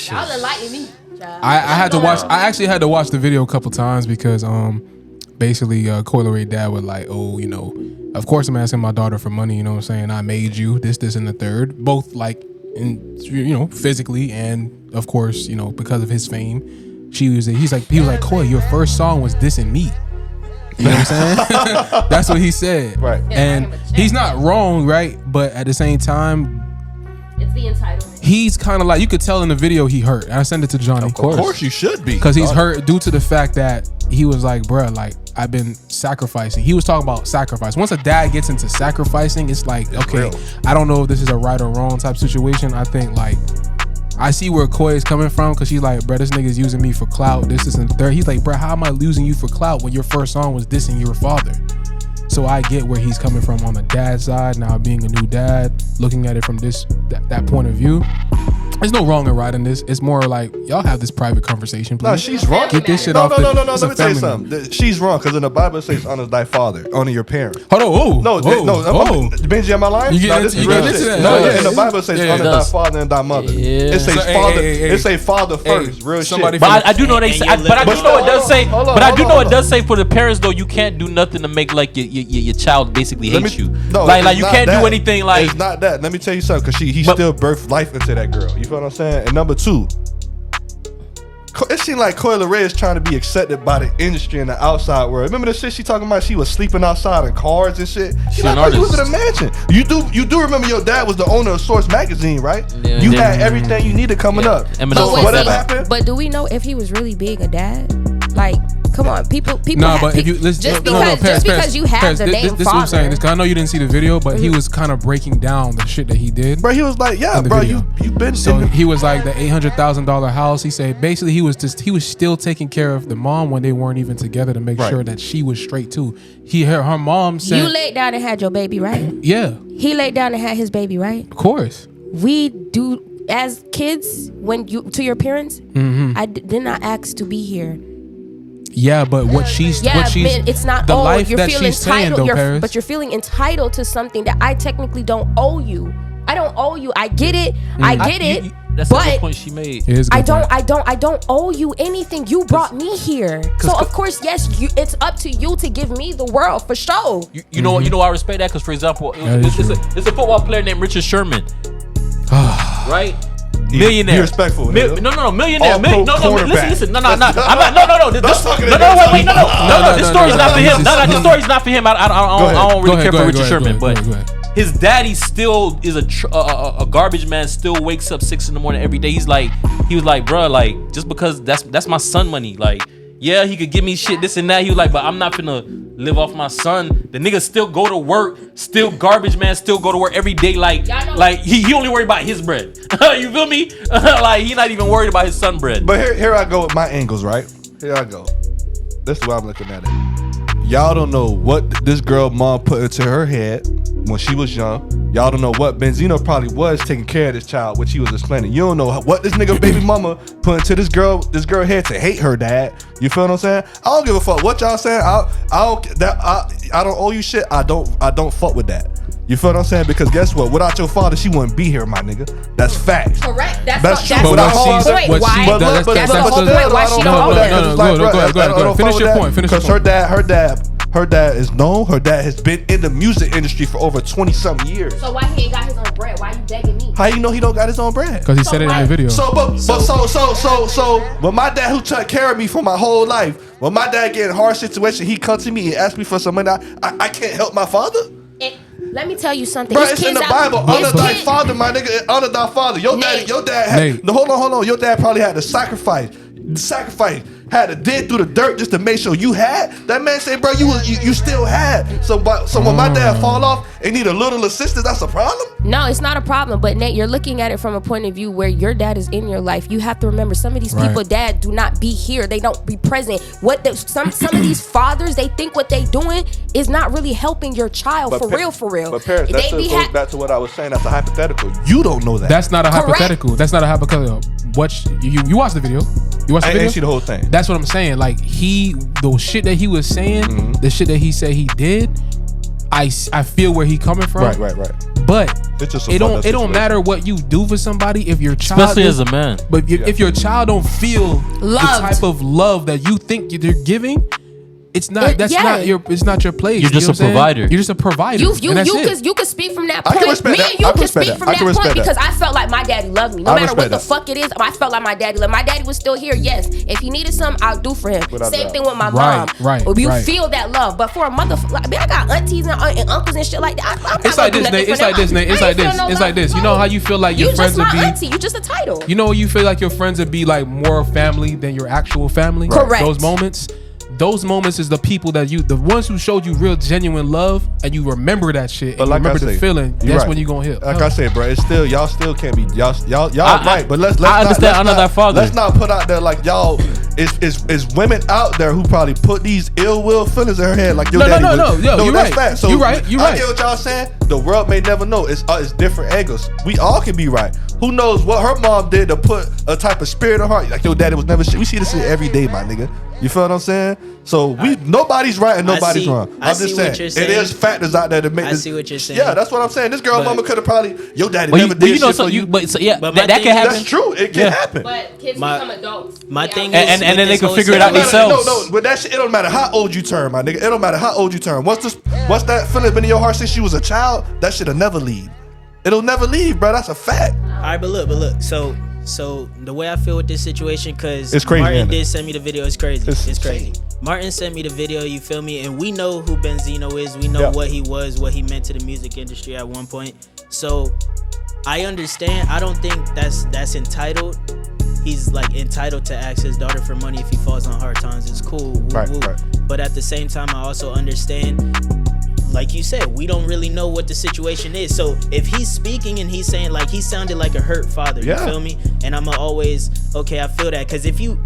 Y'all enlighten me. I had to watch. I actually had to watch the video a couple times because basically Coi Leray dad was like, oh, you know, of course I'm asking my daughter for money. You know what I'm saying? I made you this, and the third. Both like, you know, physically and of course, you know, because of his fame. He was like, Coi, your first song was dissing me. You know what I'm saying? That's what he said. Right. And he's not wrong, right? But at the same time, it's the entitlement. He's kind of like, you could tell in the video he hurt. I sent it to Johnny. Of course you should be. Because he's hurt due to the fact that he was like, bruh, like, I've been sacrificing. He was talking about sacrifice. Once a dad gets into sacrificing, it's like, okay, real. I don't know if this is a right or wrong type situation. I think like, I see where Coi is coming from because she's like, bro, this nigga's using me for clout. This isn't third. He's like, bro, how am I losing you for clout when your first song was dissing your father? So I get where he's coming from on the dad side. Now being a new dad, looking at it from that point of view. There's no wrong and right in this. It's more like y'all have this private conversation. Please. No, she's wrong. Get this shit no, off. No. Let me tell you something. She's wrong because in the Bible it says honor thy father, honor your parents. Hold on. Benji, am I lying? You get into that? No, in the Bible it says honor thy father and thy mother. It says father. It says father first. Real shit. But I do know they say. But I do know it does say. But I do know it does say for the parents though, you can't do nothing to make like your child basically hate you. Like you can't do anything like. It's not that. Let me tell you something because he still birthed life into that girl. You feel what I'm saying? And number two, it seemed like Coi Leray is trying to be accepted by the industry and the outside world. Remember the shit she talking about? She was sleeping outside in cars and shit. She like, oh, you was in a mansion. You do remember your dad was the owner of Source Magazine, right? Yeah, you had everything you needed coming up. So whatever happened. But do we know if he was really being a dad? Like, come on, people. No, but if you listen, just because you have the name this is what I'm saying. I know you didn't see the video, but he was kind of breaking down the shit that he did. Bro, he was like, yeah, bro, you've been. So he was like the $800,000 house. He said basically he was still taking care of the mom when they weren't even together to make sure that she was straight too. Her mom said, you laid down and had your baby, right? Yeah. He laid down and had his baby, right? Of course. We do as kids when you to your parents. I did not ask to be here. Yeah, but it's not the life you're that feeling she's entitled, saying, though, but you're feeling entitled to something that I technically don't owe you. I don't owe you. I get it. That's the whole point she made. I don't owe you anything. You brought me here, so of course, yes, it's up to you to give me the world for sure. You know I respect that because, for example, it's a football player named Richard Sherman, right? Millionaire. Be respectful. No, millionaire. Listen. No. This story's not for him. This story's not for him. I don't really care for Richard Sherman, but his daddy still is a garbage man. Still wakes up 6 a.m. every day. He was like, bro, like just because that's my son money. Like, yeah, he could give me shit, this and that. He was like, but I'm not finna live off my son. The nigga still go to work, still garbage man, still go to work every day. Like he only worried about his bread. You feel me? Like he not even worried about his son bread. But here I go with my angles, right? Here I go. This is why I'm looking at it. Y'all don't know what this girl mom put into her head when she was young. Y'all don't know what Benzino probably was taking care of this child, which he was explaining. You don't know what this nigga baby mama put into this girl head to hate her dad. You feel what I'm saying? I don't give a fuck what y'all saying. I don't owe you shit. I don't fuck with that. You feel what I'm saying? Because guess what? Without your father, she wouldn't be here, my nigga. That's facts. Correct. That's true. But that's the whole point. That's the whole point. Why she don't owe that? Go ahead. Finish your point. Because her dad is known. Her dad has been in the music industry for over 20-something years. So why he ain't got his own bread? Why you begging me? How you know he don't got his own bread? Because he said it in the video. But my dad who took care of me for my whole life, when my dad get in a hard situation, he come to me and ask me for some money. I can't help my father. Let me tell you something. Bro, it's in the Bible. Honor thy father, my nigga. Honor thy father. Your dad had. Hold on. Your dad probably had to sacrifice. had to dig through the dirt just to make sure you had. That man say, bro, you still had. So when my dad fall off and need a little assistance, that's a problem? No, it's not a problem. But Nate, you're looking at it from a point of view where your dad is in your life. You have to remember some of these people, dad, do not be here. They don't be present. Some of these fathers, they think what they doing is not really helping your child for real. But parents, that still goes back to what I was saying. That's a hypothetical. You don't know that. That's not a hypothetical. That's not a hypothetical. You watched the video. You watched the video? I didn't see the whole thing. That's what I'm saying. Like the shit that he was saying, the shit that he said he did, I feel where he coming from. Right. But it don't matter what you do for somebody if your child, especially as a man. But if your child don't feel the type of love that you think you're giving, it's not. It's not your place. You're just a provider. You're just a provider. You could speak from that point. I can respect that. You can speak from that point because I felt like my daddy loved me. No matter what the fuck it is, I felt like my daddy loved me. My daddy was still here. Yes, if he needed something, I'll do for him. Same thing with my mom. Right. You feel that love, but for a motherfucker, I got aunties and uncles and shit like that. It's like this, Nate. It's like this. You know how you feel like your friends would be. Auntie. You just a title. You know you feel like your friends would be like more family than your actual family. Correct. Those moments is the people that the ones who showed you real genuine love, and you remember that shit. And remember the feeling. That's when you gonna hit. Like I said, bro, it's still y'all still can't be y'all right. But let's I understand. I'm not that father. Let's not put out there like y'all. It's women out there who probably put these ill will feelings in her head like your daddy. No. You're that's right. fact. So you're right. I get what y'all saying. The world may never know. It's different angles. We all can be right. Who knows what her mom did to put a type of spirit in her heart? Like your daddy was never shit. We see this shit every day, my nigga. You feel what I'm saying? So nobody's right and nobody's wrong. I'm just saying it is factors out there to make. I see what you're saying. Yeah, that's what I'm saying. This girl mama could have probably your daddy never did shit for you. But that can happen. That's true. It can happen. But kids become adults. My thing is, and then they can figure it out themselves. No, but that shit, it don't matter how old you turn, my nigga. It don't matter how old you turn. Once that feeling been in your heart since you was a child, that shit'll never leave. It'll never leave, bro. That's a fact. All right, but look. So the way I feel with this situation, because it's crazy, Martin did send me the video. It's crazy. It's crazy. Martin sent me the video. You feel me? And we know who Benzino is. We know what he was, what he meant to the music industry at one point. So I understand. I don't think that's entitled. He's like entitled to ask his daughter for money if he falls on hard times. It's cool. Right. But at the same time, I also understand. Like you said, we don't really know what the situation is. So if he's speaking and he's saying like he sounded like a hurt father, you feel me? And I'm always I feel that because if you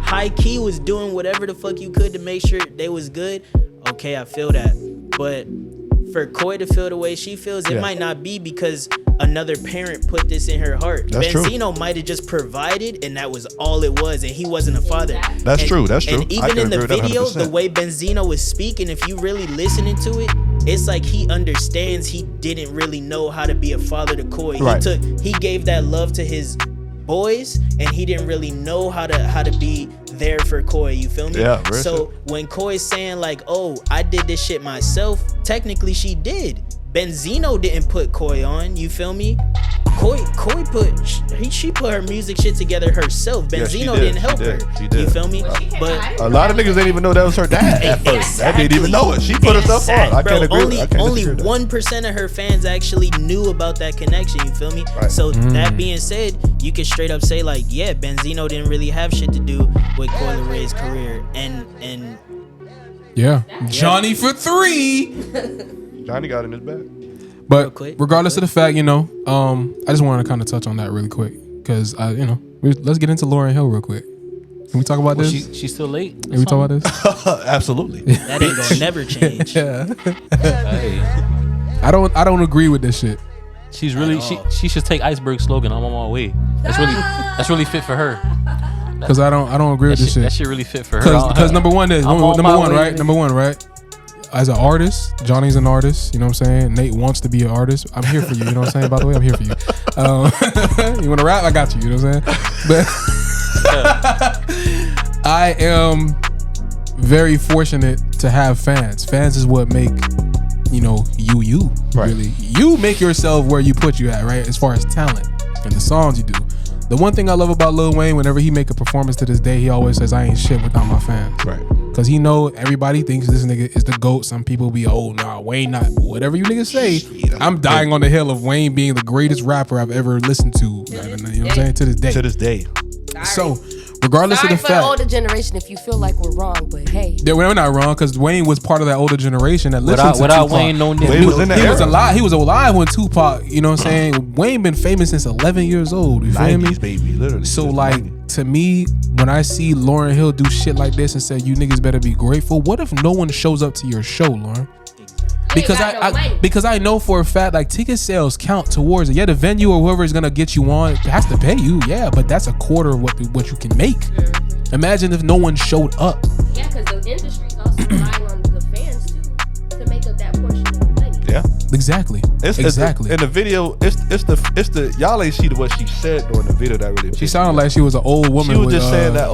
high key was doing whatever the fuck you could to make sure they was good, I feel that. But for Koi to feel the way she feels, it might not be because another parent put this in her heart. That's Benzino might have just provided, and that was all it was, and he wasn't a father. That's true. And even in the video, the way Benzino was speaking, if you really listening to it, it's like he understands he didn't really know how to be a father to Koi. Right. He gave that love to his boys, and he didn't really know how to be there for Koi. You feel me? Yeah. So when Koi's saying like, "Oh, I did this shit myself," technically she did. Benzino didn't put Koi on. You feel me? Koi she put her music shit together herself. Benzino didn't help her. She did. You feel me? But a lot of niggas didn't even know that was her dad at first. They didn't even know it. She put herself on. I can't agree. Only 1% of her fans actually knew about that connection. You feel me? Right. So that being said, you can straight up say like, yeah, Benzino didn't really have shit to do with Coi Leray's career, and Johnny for 3. Johnny got in his bag. But regardless of the fact, I just wanted to kind of touch on that really quick because let's get into Lauryn Hill real quick. Can we talk about this? She's still late. Can we talk about this? Absolutely. That ain't gonna never change. Hey. I don't agree with this shit. She's really she should take Iceberg slogan. I'm on my way. That's really fit for her. Because I don't agree with this shit. That shit really fit for her. Because number one, right? As an artist, Johnny's an artist. You know what I'm saying? Nate wants to be an artist. I'm here for you. You know what I'm saying? By the way, I'm here for you. You want to rap? I got you. You know what I'm saying? But I am very fortunate to have fans. Fans is what make you right. Really. You make yourself where you put you at, right? As far as talent and the songs you do. The one thing I love about Lil Wayne, whenever he make a performance to this day, he always says, "I ain't shit without my fans." Right. Because he know everybody thinks this nigga is the GOAT. Some people be, Wayne not. Whatever you niggas say, I'm dying on the hill of Wayne being the greatest rapper I've ever listened to. You know what I'm saying? To this day. To this day. So, regardless Sorry of the for the fact. older generation if you feel like we're wrong, but hey. Yeah, we're not wrong because Wayne was part of that older generation that listened to Without Tupac. Wayne, no nigga. Wayne was in that He was era. alive. He was alive when Tupac. You know what I'm saying? Wayne been famous since 11 years old. You feel me? 90s, baby, literally. So Since like 90s. to me, when I see Lauryn Hill do shit like this and say you niggas better be grateful, what if no one shows up to your show, Lauren? Because because I know for a fact like ticket sales count towards it. Yeah, the venue or whoever is gonna get you on has to pay you. Yeah, but that's a quarter of what you can make. Imagine if no one showed up. Yeah, because the industry's also relying on the fans too to make up that portion of the money. Yeah. Exactly. Exactly. In the video, it's the y'all ain't see what she said during the video that really. She sounded like she was an old woman. She was with, just saying that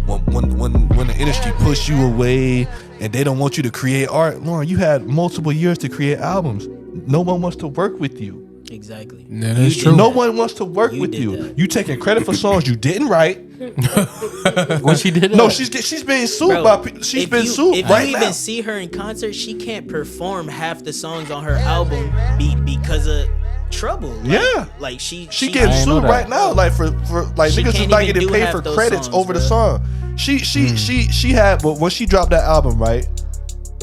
when the industry push you away and they don't want you to create art, Lauren, you had multiple years to create albums. No one wants to work with you. Exactly. That is true. No one wants to work with did you. that. You taking credit for songs you didn't write. When she did No, that? she's being sued Bro, by. She's been sued if right you now. even see her in concert, she can't perform half the songs on her album because of trouble. Like, Yeah. like she getting I know sued that. right now, like for like She niggas is can't not even getting do paid half for those credits songs, over the bro. song. She had, but when she dropped that album, right?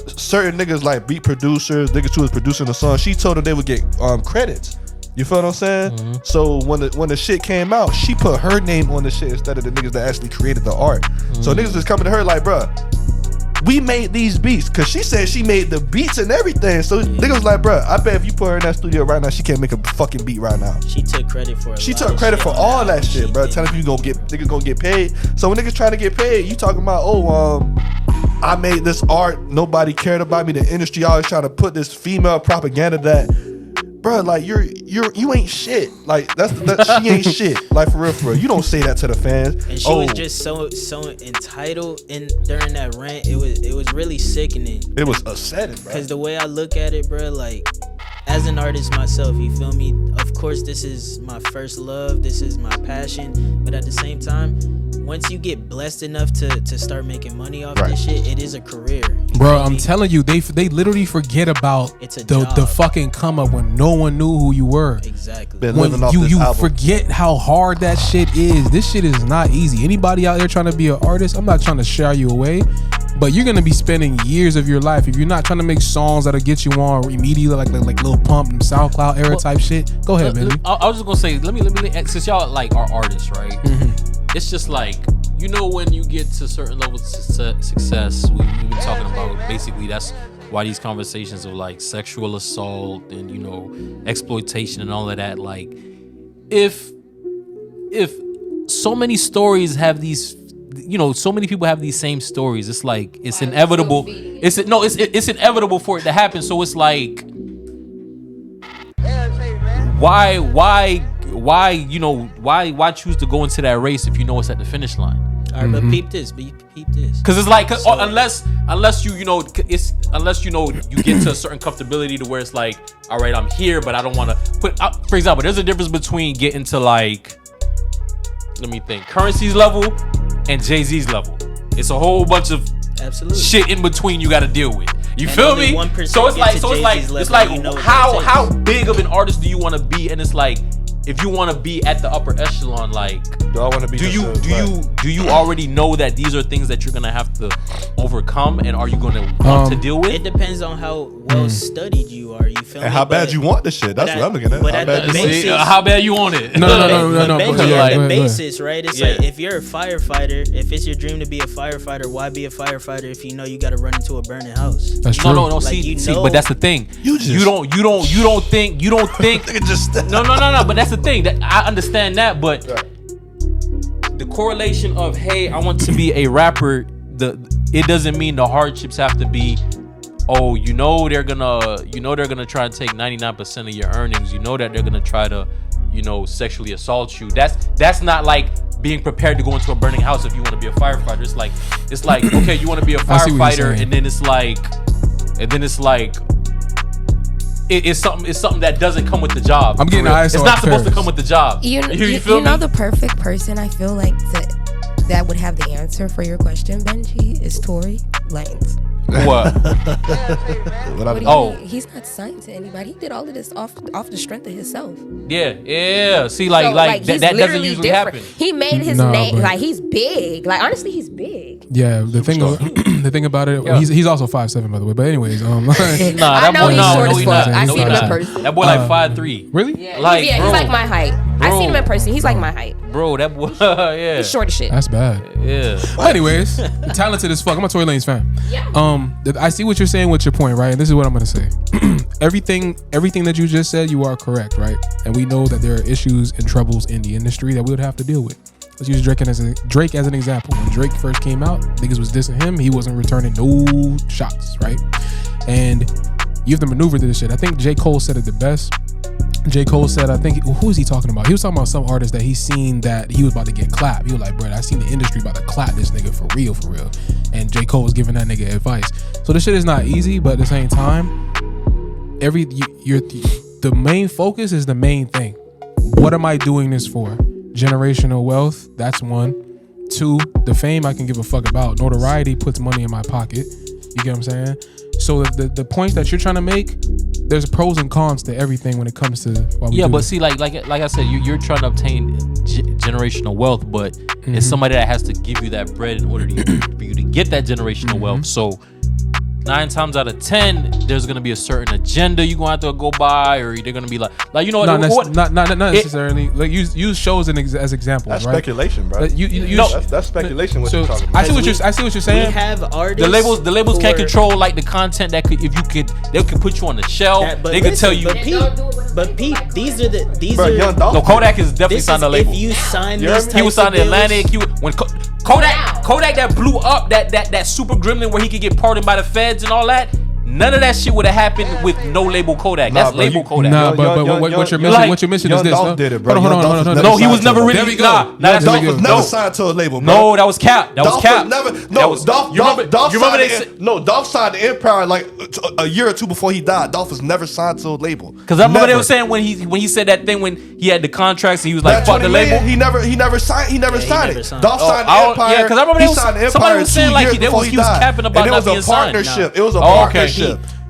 Certain niggas like beat producers, niggas who was producing the song, she told them they would get credits. You feel what I'm saying? Mm-hmm. So when the shit came out, she put her name on the shit instead of the niggas that actually created the art. So Mm-hmm. niggas was coming to her like, bruh, we made these beats, cause she said she made the beats and everything. So niggas was like, bruh, I bet if you put her in that studio right now, she can't make a fucking beat right now. She took credit for. She took credit for all that shit, bro. Telling you niggas gonna get paid. So when niggas trying to get paid, you talking about, I made this art, nobody cared about me. The industry always trying to put this female propaganda that, bro, like you ain't shit. Like she ain't shit. Like for real. You don't say that to the fans. And she was just so entitled during that rant. It was really sickening. It was upsetting, bro. Cause the way I look at it, bro, like as an artist myself, you feel me? Of course, this is my first love. This is my passion. But at the same time, once you get blessed enough to start making money off this shit, it is a career. Bro, I'm telling you, they literally forget about It's a the job. fucking come up when no one knew who you were. Exactly. Been When living off you this album. forget how hard that shit is. This shit is not easy. Anybody out there trying to be an artist, I'm not trying to shy you away, but you're gonna be spending years of your life if you're not trying to make songs that'll get you on immediately, like Lil Pump and SoundCloud era type shit. Go ahead, man. I was just gonna say, let me since y'all like are artists, right? It's just like, you know, when you get to certain levels of success, we've been talking about basically that's why these conversations of like sexual assault and, you know, exploitation and all of that, like if so many stories have these, you know, so many people have these same stories, it's like it's inevitable. It's inevitable for it to happen. So it's like, why choose to go into that race if you know it's at the finish line? All right, but peep this. Because it's like, unless you know you get to a certain comfortability to where it's like, all right, I'm here, but I don't want to put. For example, there's a difference between getting to like, let me think, Currency's level and Jay-Z's level. It's a whole bunch of Absolutely. shit in between you got to deal with. You And feel only me? 1% So it's get like, to Jay-Z's level, it's like, you know what how that takes. big of an artist do you want to be? And it's like, if you want to be at the upper echelon, like, Do I want to be? do you already know that these are things that you're gonna have to overcome, and are you gonna want to deal with? It depends on how well studied you are. You feel me? And how bad you want the shit? That's what I'm looking at. But How at bad the you want basics, How bad you want it? No. But Go Benji, ahead, at go the ahead. basis, right? It's Yeah. like if you're a firefighter, if it's your dream to be a firefighter, why be a firefighter if you know you got to run into a burning house? That's true. No. Like, See, you see, know- but that's the thing. You don't think. No. But that's the thing. That I understand that, but the correlation of, hey, I want to be a rapper. It doesn't mean the hardships have to be, oh, you know they're gonna try and take 99% of your earnings. You know that they're gonna try to, you know, sexually assault you. That's not like being prepared to go into a burning house if you want to be a firefighter. It's like okay, you want to be a I see what you're firefighter, saying. and then it's like it's something that doesn't come with the job. I'm getting For real. eyes It's on not supposed to Paris. come with the job. You feel know me? the perfect person I feel like that would have the answer for your question, Benji, is Tory Lanez. What? What I- Oh. He's not signed to anybody. He did all of this off the strength of himself. Yeah. See, So, like he's that doesn't literally usually different. happen. He made his Nah, name but- like he's big. Like honestly, he's big. Yeah, the thing about it, Yeah. he's also 5'7" by the way. But anyways, Nah, I that know boy, he's no, short no, as he fuck. not. I No, seen he him in not. person. That boy like 5'3". really? Yeah, Like, he's bro. like my height. I seen him in person. He's like my height. Bro, that boy, yeah. He's short as shit. That's bad. Yeah. Well, anyways, talented as fuck. I'm a Tory Lanez fan. Yeah. I see what you're saying with your point, right? And this is what I'm gonna say. everything that you just said, you are correct, right? And we know that there are issues and troubles in the industry that we would have to deal with. Let's use Drake as an example. When Drake first came out, niggas was dissing him. He wasn't returning no shots, right? And you have to maneuver through this shit. I think J. Cole said it the best. J. Cole said, who is he talking about? He was talking about some artist that he seen that he was about to get clapped. He was like, bro, I seen the industry about to clap this nigga for real. And J. Cole was giving that nigga advice. So this shit is not easy, but at the same time, the main focus is the main thing. What am I doing this for? Generational wealth, that's one. Two, the fame I can give a fuck about. Notoriety puts money in my pocket. You get what I'm saying? So the points that you're trying to make, there's pros and cons to everything when it comes to what we do. But see, like I said, you're trying to obtain generational wealth, but it's somebody that has to give you that bread in order for you to get that generational wealth. So 9 times out of 10, there's gonna be a certain agenda you're gonna have to go by, or they're gonna be like you know what? Not necessarily. Like use shows as examples. That's right? speculation, bro. That's speculation. What So you're talking I about. see what you're We saying. have artists. The labels can't who are- control like the content that they could put you on the shelf. But They could listen, tell you. But Pete, these are Bro, Young Dolph. No, Kodak is definitely This signed is a label. if you sign You these heard me? He was types signed of to deals- Atlantic. When Kodak that blew up that super gremlin where he could get pardoned by the feds and all that. None of that shit would have happened with no label Kodak. That's bro, label Kodak. Nah, but what you're missing, like, what you're missing Young is this. Dolph no? did it, bro. Hold on. Young Dolph was No, he was signed never to a really. There we go. Nah, Young that's Dolph Dolph was never signed to a label, bro. No, that was cap. That was Dolph cap. was never. That No, was- Dolph. you remember- Dolph you remember signed they the- No, Dolph signed the Empire like a year or two before he died. Dolph was never signed to a label. Because I remember they Never. were saying when he said that thing when he had the contracts and he was That like fuck the 20 million, label. He never signed. He never signed never it. signed Dolph it. signed Oh, the Empire. yeah, 'cause I remember he they was- signed the somebody Empire was saying 2 like years he before was died. capping about and it not was being a signed. partnership. Nah. It was a Oh, okay. partnership.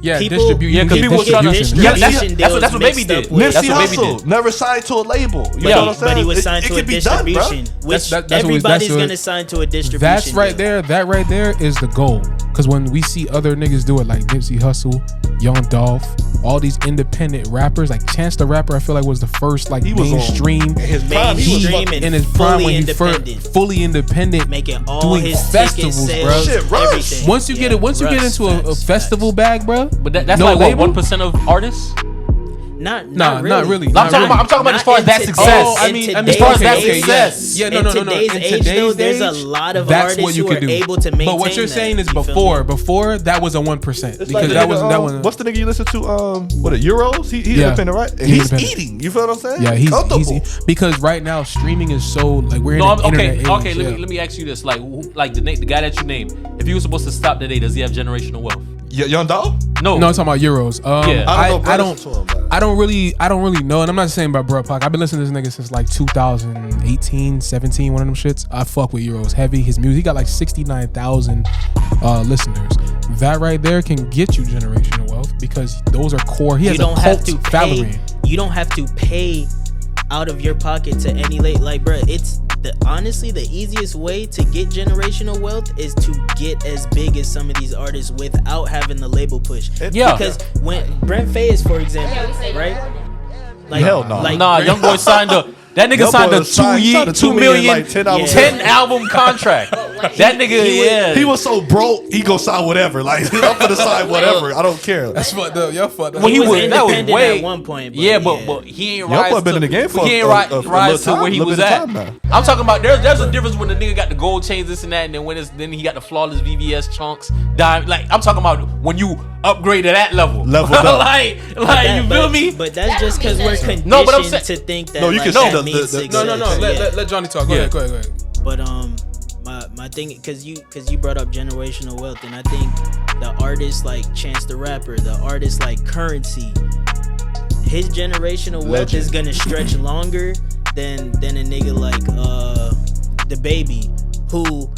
Yeah, People- distribution. Yeah, 'cause people was trying to- distribution. Yeah, distribution that's deals what Baby mixed did. up with- That's Nipsey what Baby Hussle did. never signed to a label. You Yeah. know what I'm saying? But he was signed It to a could be done, bro. distribution, which That's everybody's what- gonna sign to a distribution. That's right deal. there. That right there is the goal. Because when we see other niggas do it, like Nipsey Hussle, Young Dolph, all these independent rappers, like Chance the Rapper, I feel like was the first like He was on- mainstream. in his prime, he was Mainstream fucking- and in his prime fully when he independent. fully independent, Making all doing his festivals, ticket bro. sales, Shit, Russ. everything. Once you get it, once you get Russ, into a facts, festival bag, bro. But that's no like what label? 1% of artists. Not Nah, really. not really. I'm Not talking about as far as that success. Oh, I mean, as far as that today's success. Yeah, no. In today's In age, today's though, there's a age, lot of that's artists what you who could are do. able to maintain But what you're that, saying is you feel me? before that was a 1% It's because like the that nigga, was what's the nigga you listen to? What a Euros? He's Yeah. independent, right? And He's he's independent. eating. You feel what I'm saying? yeah he's comfortable. because right now streaming is so like we're in No, an internet age. okay. yeah. Let me ask you this: like the guy that you named, if he was supposed to stop today, does he have generational wealth? Young Dolph? No, No, I'm talking about Euros. Yeah. I don't know. I bro, don't. listen to him, man. I don't really know, and I'm not saying about Bro Pac. I've been listening to this nigga since like 2018, 17, one of them shits. I fuck with Euros heavy. His music, he got like 69,000 listeners. That right there can get you generational wealth because those are core. He has You don't a have cult to following. pay. You don't have to pay out of your pocket to any like, bro. It's honestly the easiest way to get generational wealth is to get as big as some of these artists without having the label push. Yeah. Because when Brent Faiyaz, for example, right? Like, Hell no. nah. Young boy signed a. That nigga Young signed boy a was signed- he signed a 2 million, like, 10 album 10 album contract. That nigga, yeah. He was so broke, he go sign whatever. Like I'm gonna sign whatever. I don't care. That's fucked up. Y'all fucked up. When he was that was independent way at one point. But yeah, but he ain't Young rise boy been to, in the game for he ain't a rise little to time, where he little was bit of at. time now. I'm talking about there's a difference when the nigga got the gold chains, this and that, and then he got the flawless VVS chunks, diamond. Like I'm talking about when you upgrade to that level. Leveled up. like you feel me? But that's just because we're conditioned No, but I'm saying- to think that. No, you like, can see that the- means the- success. No. Yeah. Let Johnny talk. Go Yeah. ahead. Go ahead. But my thing, because you brought up generational wealth, and I think the artists like Chance the Rapper, the artists like Currency, his generational wealth is gonna stretch longer than a nigga like the Baby, who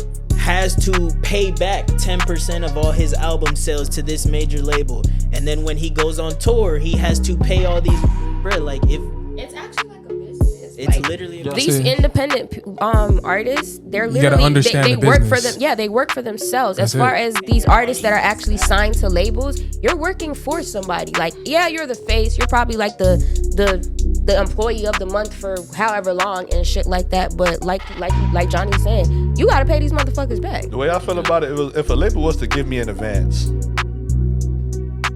has to pay back 10% of all his album sales to this major label, and then when he goes on tour, he has to pay all these. Bro, like if It's actually like a business. it's Like, literally a these independent artists, they're You gotta literally understand they the work for business. them. Yeah, they work for themselves. That's As far it. as these artists that are actually signed to labels, you're working for somebody. Like, yeah, you're the face. You're probably like the employee of the month for however long and shit like that. But like Johnny's saying, you gotta pay these motherfuckers back. The way I feel about it was, if a label was to give me an advance,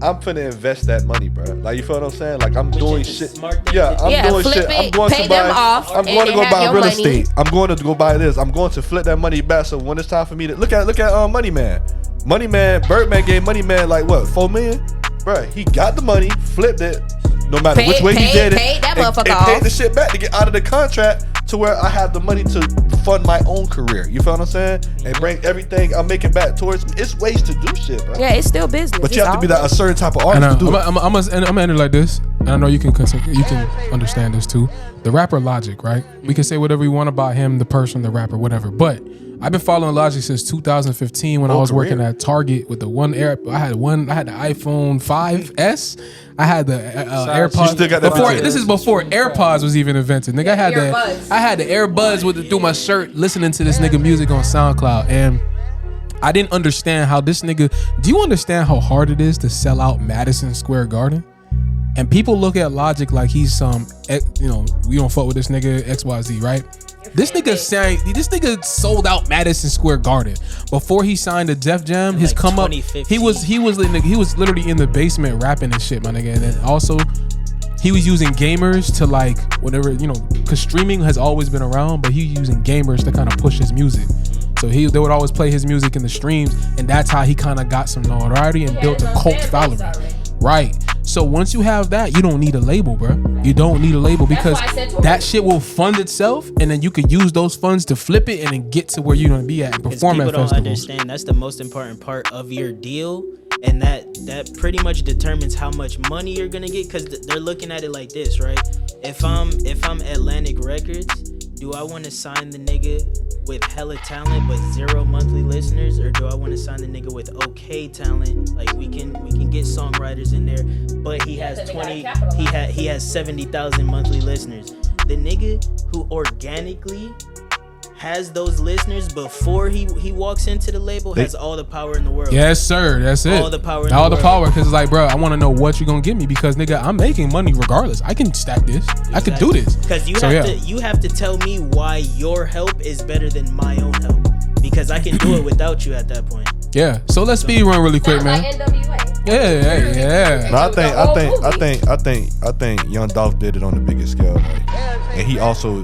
I'm finna invest that money, bro. Like, you feel what I'm saying? Like, I'm doing is a shit. smart thing Yeah, to do. I'm Yeah, doing flip shit. I'm it, going pay to buy. them off, I'm and going to they go have buy your real money. estate. I'm going to go buy this. I'm going to flip that money back. So when it's time for me to look at Money Man. Money Man, Birdman gave Money Man like what, $4 million? Bro, he got the money, flipped it. No matter which way he did it, paid that and motherfucker paid off. the shit back to get out of the contract to where I have the money to fund my own career. You feel what I'm saying? And bring everything I'm making back towards me. It's ways to do shit, bro. Yeah, it's still business. But you It's have to be all that a certain type of And artist to do it. I'm gonna end it like this. And I know you can understand this too. The rapper Logic, right? We can say whatever we want about him, the person, the rapper, whatever. But I've been following Logic since 2015 when I was working at Target with the I had the iPhone 5S. I had the AirPods. You still got that before, picture? this is before AirPods was even invented. Nigga, Earbuds. I had the AirBuds through my shirt, listening to this nigga music on SoundCloud, and I didn't understand how this nigga. Do you understand how hard it is to sell out Madison Square Garden? And people look at Logic like he's some, we don't fuck with this nigga XYZ, right? This nigga sold out Madison Square Garden before he signed to Def Jam. His like come up, 2015. he was literally in the basement rapping and shit, my nigga. And then also, he was using gamers to like whatever, because streaming has always been around, but he was using gamers to kind of push his music. So they would always play his music in the streams, and that's how he kind of got some notoriety and built a cult following. Right. So once you have that, you don't need a label, bro. You don't need a label because why I said to him- that shit will fund itself, and then you can use those funds to flip it and then get to where you're gonna be at and Because perform people at don't festivals. understand that's the most important part of your deal, and that pretty much determines how much money you're gonna get. Because they're looking at it like this, right? If I'm Atlantic Records, do I want to sign the nigga with hella talent but 0 monthly listeners, or do I want to sign the nigga with okay talent? Like we can get songwriters in there, but he has Because they gotta 20, capitalize. he has 70,000 monthly listeners. The nigga who organically has those listeners before he walks into the label has all the power in the world. Yes, sir. That's it. All the power in All the the world. power. Because it's like, bro, I want to know what you're gonna give me because nigga, I'm making money regardless. I can stack this. I could do this. Because you So, have yeah. you have to tell me why your help is better than my own help. Because I can do it without you at that point. Yeah. So let's speed run really quick, Sounds man. like NWA. Yeah. No, I think Young Dolph did it on the biggest scale, like, and he also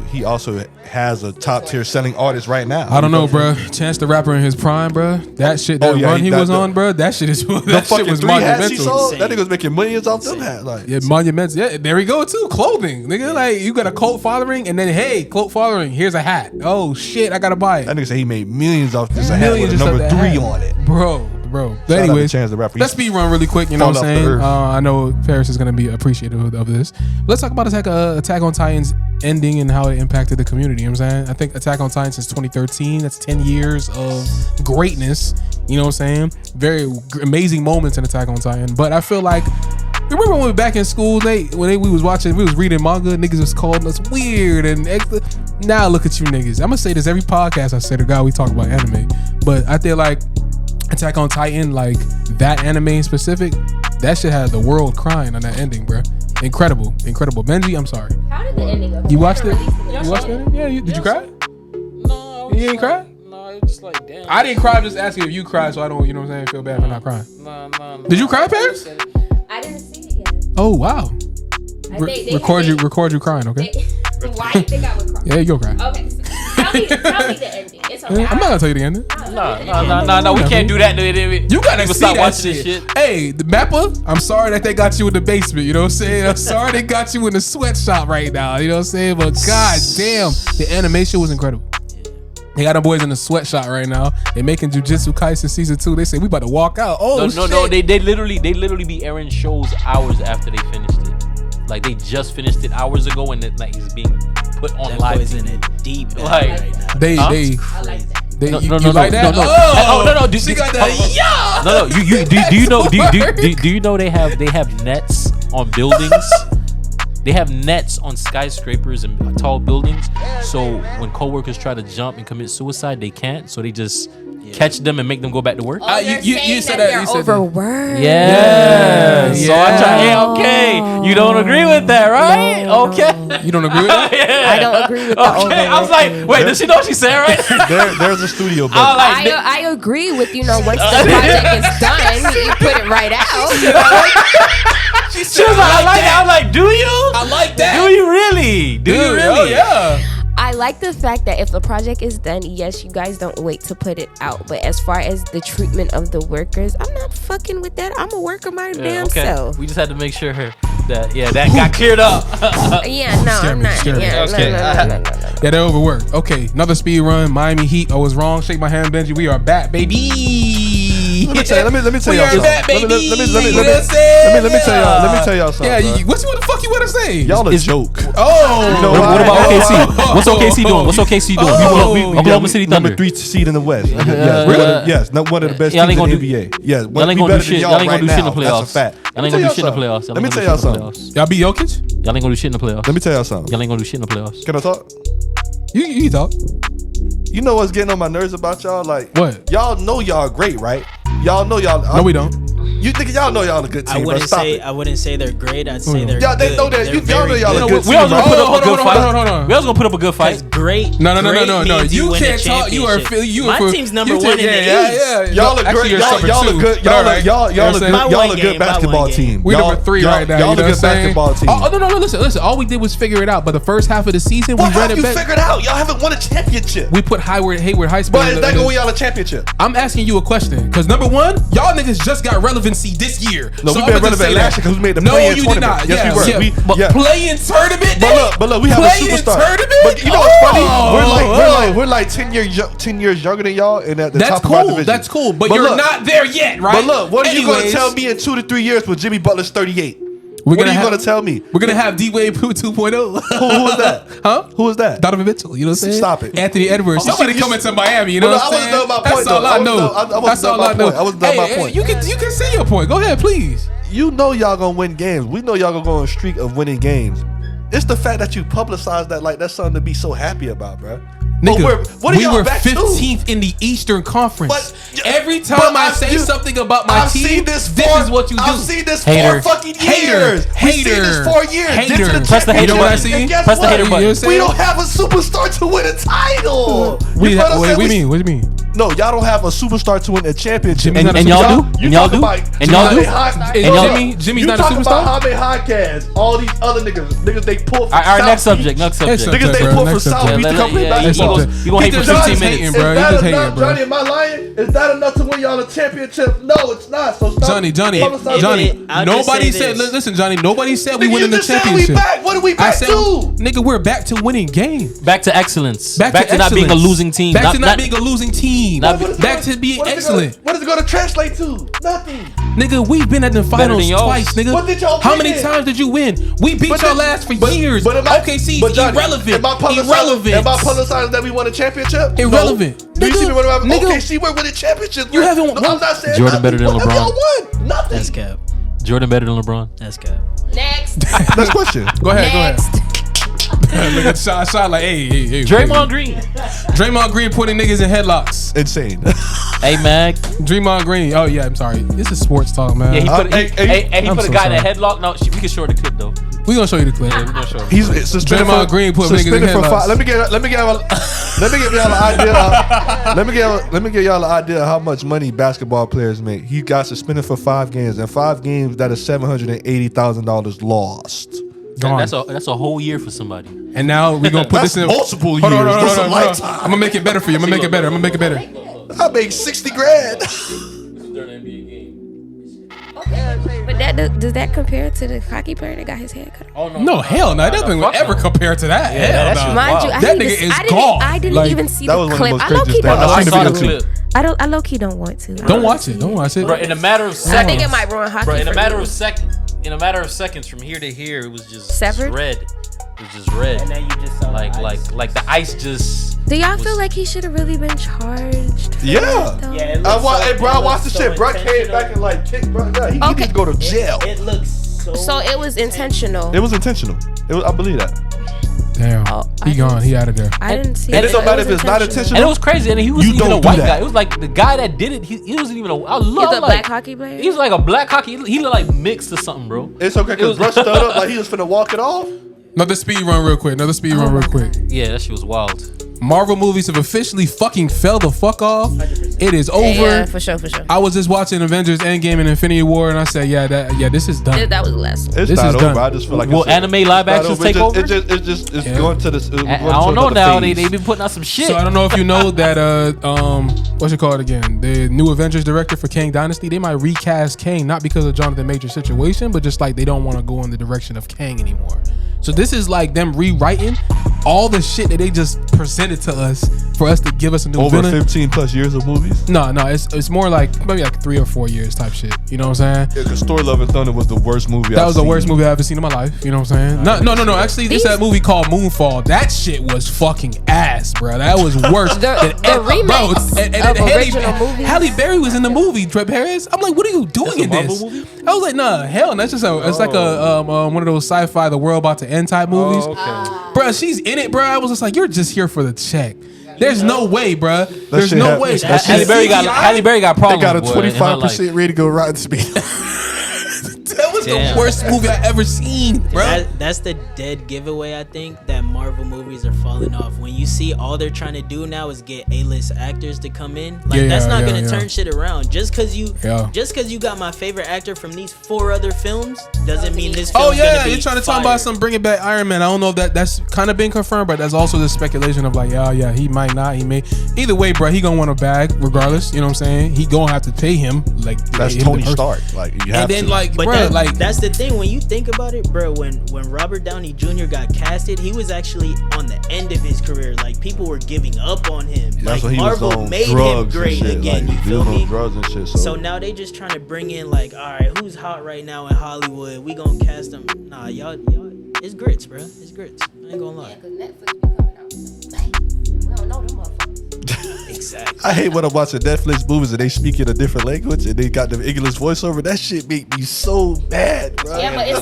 has a top tier selling artist right now. I don't know, bro. Chance the Rapper in his prime, bro. That shit, that run he was on, bro. That shit is The that shit fucking was 3 hats he monumental. sold, that nigga was making millions off them hats. Like, Yeah, monumental. Yeah, there we go too. Clothing, nigga. Like you got a cult following, and then hey, cult following. Here's a hat. Oh shit, I gotta buy it. that nigga said he made millions off this hat with a just off number that 3 hat. on it. bro. But Shout out to anyways, Chance the Rapper. let's speed run really quick. You know what I'm Fall off the saying? earth. I know Paris is gonna be appreciative of this. Let's talk about Attack on Titan's ending and how it impacted the community. You know what I'm saying? I think Attack on Titan since 2013. That's 10 years of greatness. You know what I'm saying? Very amazing moments in Attack on Titan. But I feel like, remember when we were back in school, we was reading manga, niggas was calling us weird and extra. Now look at you niggas. I'm gonna say this every podcast I say to God we talk about anime. But I feel like Attack on Titan, like that anime in specific, that shit had the world crying on that ending, bro. Incredible. Benji, I'm sorry. How did the ending go? You watched it? Released You watched it? Yeah, did you cry? No, You ain't cry? No, it was just like damn. I didn't cry, I'm just asking if you cried so I don't, you know what I'm saying, feel bad for not crying. No. Did you cry, Paris? I didn't see it yet. Oh, wow. They Record you crying, okay? Why do you think I would cry? Yeah, you'll cry. Okay, so tell me the ending. It's okay. I'm not gonna tell you the ending. No, we can't do that. You gotta People see stop that watching shit. this shit. Hey, the Mappa, I'm sorry that they got you in the basement. You know what I'm saying? I'm sorry they got you in the sweatshop right now. You know what I'm saying? But god damn, the animation was incredible. They got them boys in the sweatshop right now. They making Jujutsu Kaisen season 2. They say we about to walk out. Oh No. shit. They literally be airing shows hours after they finished it. Like they just finished it hours ago, and it like is being put on That live. boy's in a deep bag Like, right now. They I like that. They, No, you, no, you no, like no, that? no, no. Oh, Oh, no. She got that. Yeah. No. Do you know they have nets on buildings? They have nets on skyscrapers and tall buildings. So when coworkers try to jump and commit suicide, they can't. So they just catch them and make them go back to work. You said that. You said that. Overworked. Yeah. So I try. Hey, Oh. okay. You don't agree with that, right? No, okay. You don't agree with that? Yeah. I don't agree with the Okay. I was like, wait, does she know what she said, right? There's a studio, but I was like, I agree with once the project is done, you put it right out. She she was like, I like that. I'm like, do you? I like that. Do you really? Do you really? Oh yeah. I like the fact that if the project is done, yes, you guys don't wait to put it out. But as far as the treatment of the workers, I'm not fucking with that. I'm a worker my damn self. We just had to make sure that that got cleared up. Yeah, no, Scare I'm me, not. scare me. Yeah, Okay. no. Yeah, they overworked. Okay, another speed run. Miami Heat. I was wrong. Shake my hand, Benji. We are back, baby. let me tell y'all We something. are back, baby. Let me tell y'all something. Yeah, bro. what the fuck you want to say? Y'all a joke. Oh, You know What about why? OKC? What's OKC doing? What's OKC doing? Oklahoma City Thunder. Number 3 seed in the West. Really? Not one of the best Y'all teams ain't in gonna the do- NBA. Yes, Y'all ain't gonna do shit. Y'all ain't gonna do shit in the playoffs. That's a fact. Y'all ain't gonna do shit in the playoffs. Let me tell y'all something. y'all beat Jokic? Y'all ain't gonna do shit in the playoffs. Let me tell y'all something. Y'all ain't gonna do shit in the playoffs. Can I talk? You talk. You know what's getting on my nerves about y'all? Like, What? Y'all know y'all great, right? Y'all know y'all. No, we don't. You think y'all know y'all a good team? I wouldn't say they're great. I'd say they're Y'all, they good. know that. They're Y'all know very y'all a good. good We team. was gonna right? put up a Hold good on. fight. We was gonna put up a good Because fight. great. No. great means You win a can't talk. You are championship. my team's number one in the East. Y'all are Actually, great. you're Y'all number are two. good. But all right. Y'all You know what I'm saying? a One good game, basketball one game. team. We number 3 right now. Y'all you know a what good I'm saying? basketball team. Oh, no. Listen. All we did was figure it out. But the first half of the season, What we ran have it you back. figured out? Y'all haven't won a championship. We put Hayward High School. But is that gonna win y'all a championship? I'm asking you a question because number one, y'all niggas just got relevancy this year. No, so we've I'ma been just relevant say last that. year because we made the No, play-in you did tournament. not. Yes, we were. Yeah. But Yeah. play-in tournament. But look, we have a Play-in superstar. tournament? But you know what's funny? Oh. We're like 10 years younger than y'all, and at the That's top of our cool. division. That's cool. But you're look, not there yet, right? But look, what are you gonna Anyways, tell me in 2 to 3 years when Jimmy Butler's 38? We're What are you have- gonna tell me? We're gonna have D-Wade 2.0. Who is that? Huh? Who is that? Donovan Mitchell. You know what I'm saying? Stop it. Anthony Edwards. Oh, Somebody you- coming to Miami. You know Well, what I'm I wasn't saying? done my That's point, all though. I know. I wasn't That's done all my I know. point. I wasn't done my Hey, point. you can say your point. Go ahead, please. You know y'all gonna win games. We know y'all gonna go on a streak of winning games. It's the fact that you publicize that like that's something to be so happy about, bro. Nigga, what are we y'all were back to? 15th in the Eastern Conference. But- Every time but I say something about my I've team, seen this this is what you do. I've seen this Hater. 4 fucking Hater. years. We've seen Hater. this 4 years. Get to Hater. the Press the hater You know what I button. see? And guess Press the what? hater You know button. what I'm saying? We don't have a superstar to win a title. What do You feel what I'm you saying? mean? What do you mean? No, y'all don't have a superstar to win a championship. Jimmy's not a And y'all superstar? do? You And y'all talk do? about And y'all do? Is And y'all- Jimmy's you not a talk superstar? about Jaime Hawkins, all these other niggas they pull from Our South next Beach. subject. Next subject. subject. Niggas they bro. pull from Next South subject. Beach to come play Yeah, basketball. you gonna hate for 15 Johnny's minutes. hating, bro. Is You that just enough, hating, bro. Johnny? Am I lying? Is that enough to win y'all a championship? No, it's not. So stop Johnny, publicizing Johnny. it. I'll just Nobody say said. this. Listen, Johnny. Nobody said we Nigga, winning you the just said championship. we back. What are we I back said, to? nigga, we're back to winning games. Back to excellence. Back to not being a excellence. losing team. Back to not being a losing team. Not What is it Back gonna- to being what is it excellent. gonna- What is it going to translate to? Nothing. Nigga, we've been at the finals than y'all. twice, nigga. What did y'all How win many in? times did you win? We beat But your then- last for but- years. but am I- OKC's but Johnny, irrelevant. Am I publicizing that we won a championship? No. Irrelevant. Do you see me when I'm Nigga, OKC? We're winning championships. You haven't No, won- I'm not saying Jordan nothing. better than What have LeBron. y'all won? Nothing. That's cap. Jordan better than LeBron. That's cap. Next. Next question. Go ahead, Next. Look at shot like, hey. Draymond Green. Draymond Green putting niggas in headlocks. Insane. Hey, Mag. Draymond Green. Oh yeah, I'm sorry. This is sports talk, man. Yeah, he put, Hey, he I'm put so a guy in a sorry. headlock. No, we can show the clip though. We gonna show you the clip. Yeah, we gonna show. He's suspended Draymond for, Green put niggas in suspended for headlocks. 5. Let me give y'all an idea. Let me give y'all an idea of how much money basketball players make. He got suspended for 5 games, and 5 games that is $780,000 lost. Gone. That's a whole year for somebody. And now we gonna put That's this in multiple Hold on, years. hold on, That's hold a on. lifetime. I'm gonna make it better for you. I'm gonna make it better. I make 60 grand. But does that compare to the hockey player that got his head cut off? No, hell no. That doesn't Fuck ever no. compare to that. Yeah, Hell that no. shit- Mind Wow. you, I That didn't nigga even, is I didn't, gone. I didn't Like, even see that the was one of the clip. most I low craziest key things. don't I I seen the saw the video too. clip. I low key don't want to. Don't watch it. Don't watch it. Bro, in a matter of I seconds. think it might ruin hockey. Bro, in a for matter me. of seconds. In a matter of seconds, from here to here, it was just Severed? shred. It was just red. And then you just saw Like the ice. like the ice just. Do y'all feel like he should have really been charged? for Yeah. that, though? Yeah, it looks Hey, bro, I watched the so shit. Bro came intentional. back and like kicked, bro. Yeah, he needs to go to jail. It looks So it was intentional. It was intentional. I believe that. Damn. Oh, He I gone. didn't He out of there. I didn't see And it. it don't matter was if it's not And intentional. it was crazy, and he You wasn't even a don't do white that. guy. It was like the guy that did it. He wasn't even a. I He's love a black hockey player. He was like a black hockey. He looked like mixed or something, bro. It's okay because Rush stood up like he was finna walk it off. Another speed run real quick. Yeah, that shit was wild. Marvel movies have officially fucking fell the fuck off. It is over. Yeah, for sure. I was just watching Avengers Endgame and Infinity War, and I said, this is done. That was the last one. It's This not is over. done. I just feel like Will it's anime live not actions over. take over? It's Yeah. going to this. I don't know now. They been putting out some shit. So I don't know if you know that what's it called again? The new Avengers director for Kang Dynasty, they might recast Kang, not because of Jonathan Major's situation, but just like they don't want to go in the direction of Kang anymore. So this is like them rewriting all the shit that they just presented to us for us to give us a new over villain. 15 plus years of movies. No, it's more like maybe like 3 or 4 years type shit. You know what I'm saying? Yeah, because Thor: Love and Thunder was the worst movie. That was the worst movie I've ever seen in my life. You know what I'm saying? No. Actually, there's that movie called Moonfall. That shit was fucking ass, bro. That was worse. The remakes of original movies. Halle Berry was in the movie. Trey Paris. I'm like, what are you doing That's a in Marvel this? movie? I was like, nah, hell, that's just it's like a one of those sci-fi, the world about to end type movies. Bro, she's in it, bro. I was just like, you're just here for the check. There's no way, bro. There's shit no happened. way. That Halle Berry got They problems. got a boy, in her life. 25% rating on Rotten Tomatoes. That was Damn. the worst movie I ever seen, bro. That's the dead giveaway. I think that Marvel movies are falling off. When you see all they're trying to do now is get A-list actors to come in, like that's not gonna turn shit around. Just cause you got my favorite actor from these 4 other films doesn't mean this. Oh film's yeah, gonna be you're trying to fire. talk about some bringing back Iron Man. I don't know if that's kind of been confirmed, but there's also this speculation of like, yeah, he might not, he may. Either way, bro, he gonna want a bag regardless. You know what I'm saying? He gonna have to pay him. Like That's him Tony the person. Stark. Like you have And then to. like, But bro, like that's the thing. When you think about it, bro, when Robert Downey Jr. got casted, he was actually on the end of his career. Like people were giving up on him. That's like when he was Marvel on made drugs him great and shit. again. Like, You he feel was on me? drugs and shit. So now they just trying to bring in like, all right, who's hot right now in Hollywood? We gonna cast them. Nah, y'all, it's grits, bro. It's grits. I ain't gonna lie. Because Netflix be coming out. We don't know them motherfuckers. Exactly. I hate when I'm watching Netflix movies and they speak in a different language and they got the English voiceover. That shit make me so mad, bro. Yeah, but it's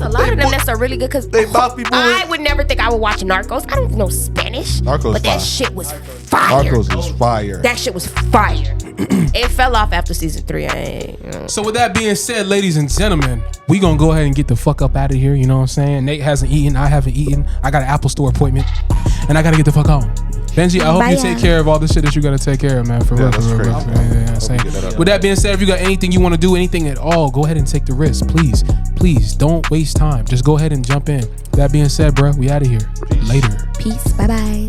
a lot of them that's really good because They mouth be moving. I would never think I would watch Narcos. I don't know Spanish. Narcos but that fire. shit was fire. Narcos is fire. That shit was fire. It fell off after season 3. So with that being said, ladies and gentlemen, we gonna go ahead and get the fuck up out of here. You know what I'm saying? Nate hasn't eaten. I haven't eaten. I got an Apple Store appointment, and I gotta get the fuck home. Benji, I hope Bye, you take care of all the shit that you gotta take care of, man. For real, that's for real. crazy. Yeah, same. With that being said, if you got anything you want to do, anything at all, go ahead and take the risk, please. Please don't waste time. Just go ahead and jump in. That being said, bro, we out of here. Later. Peace. Bye bye.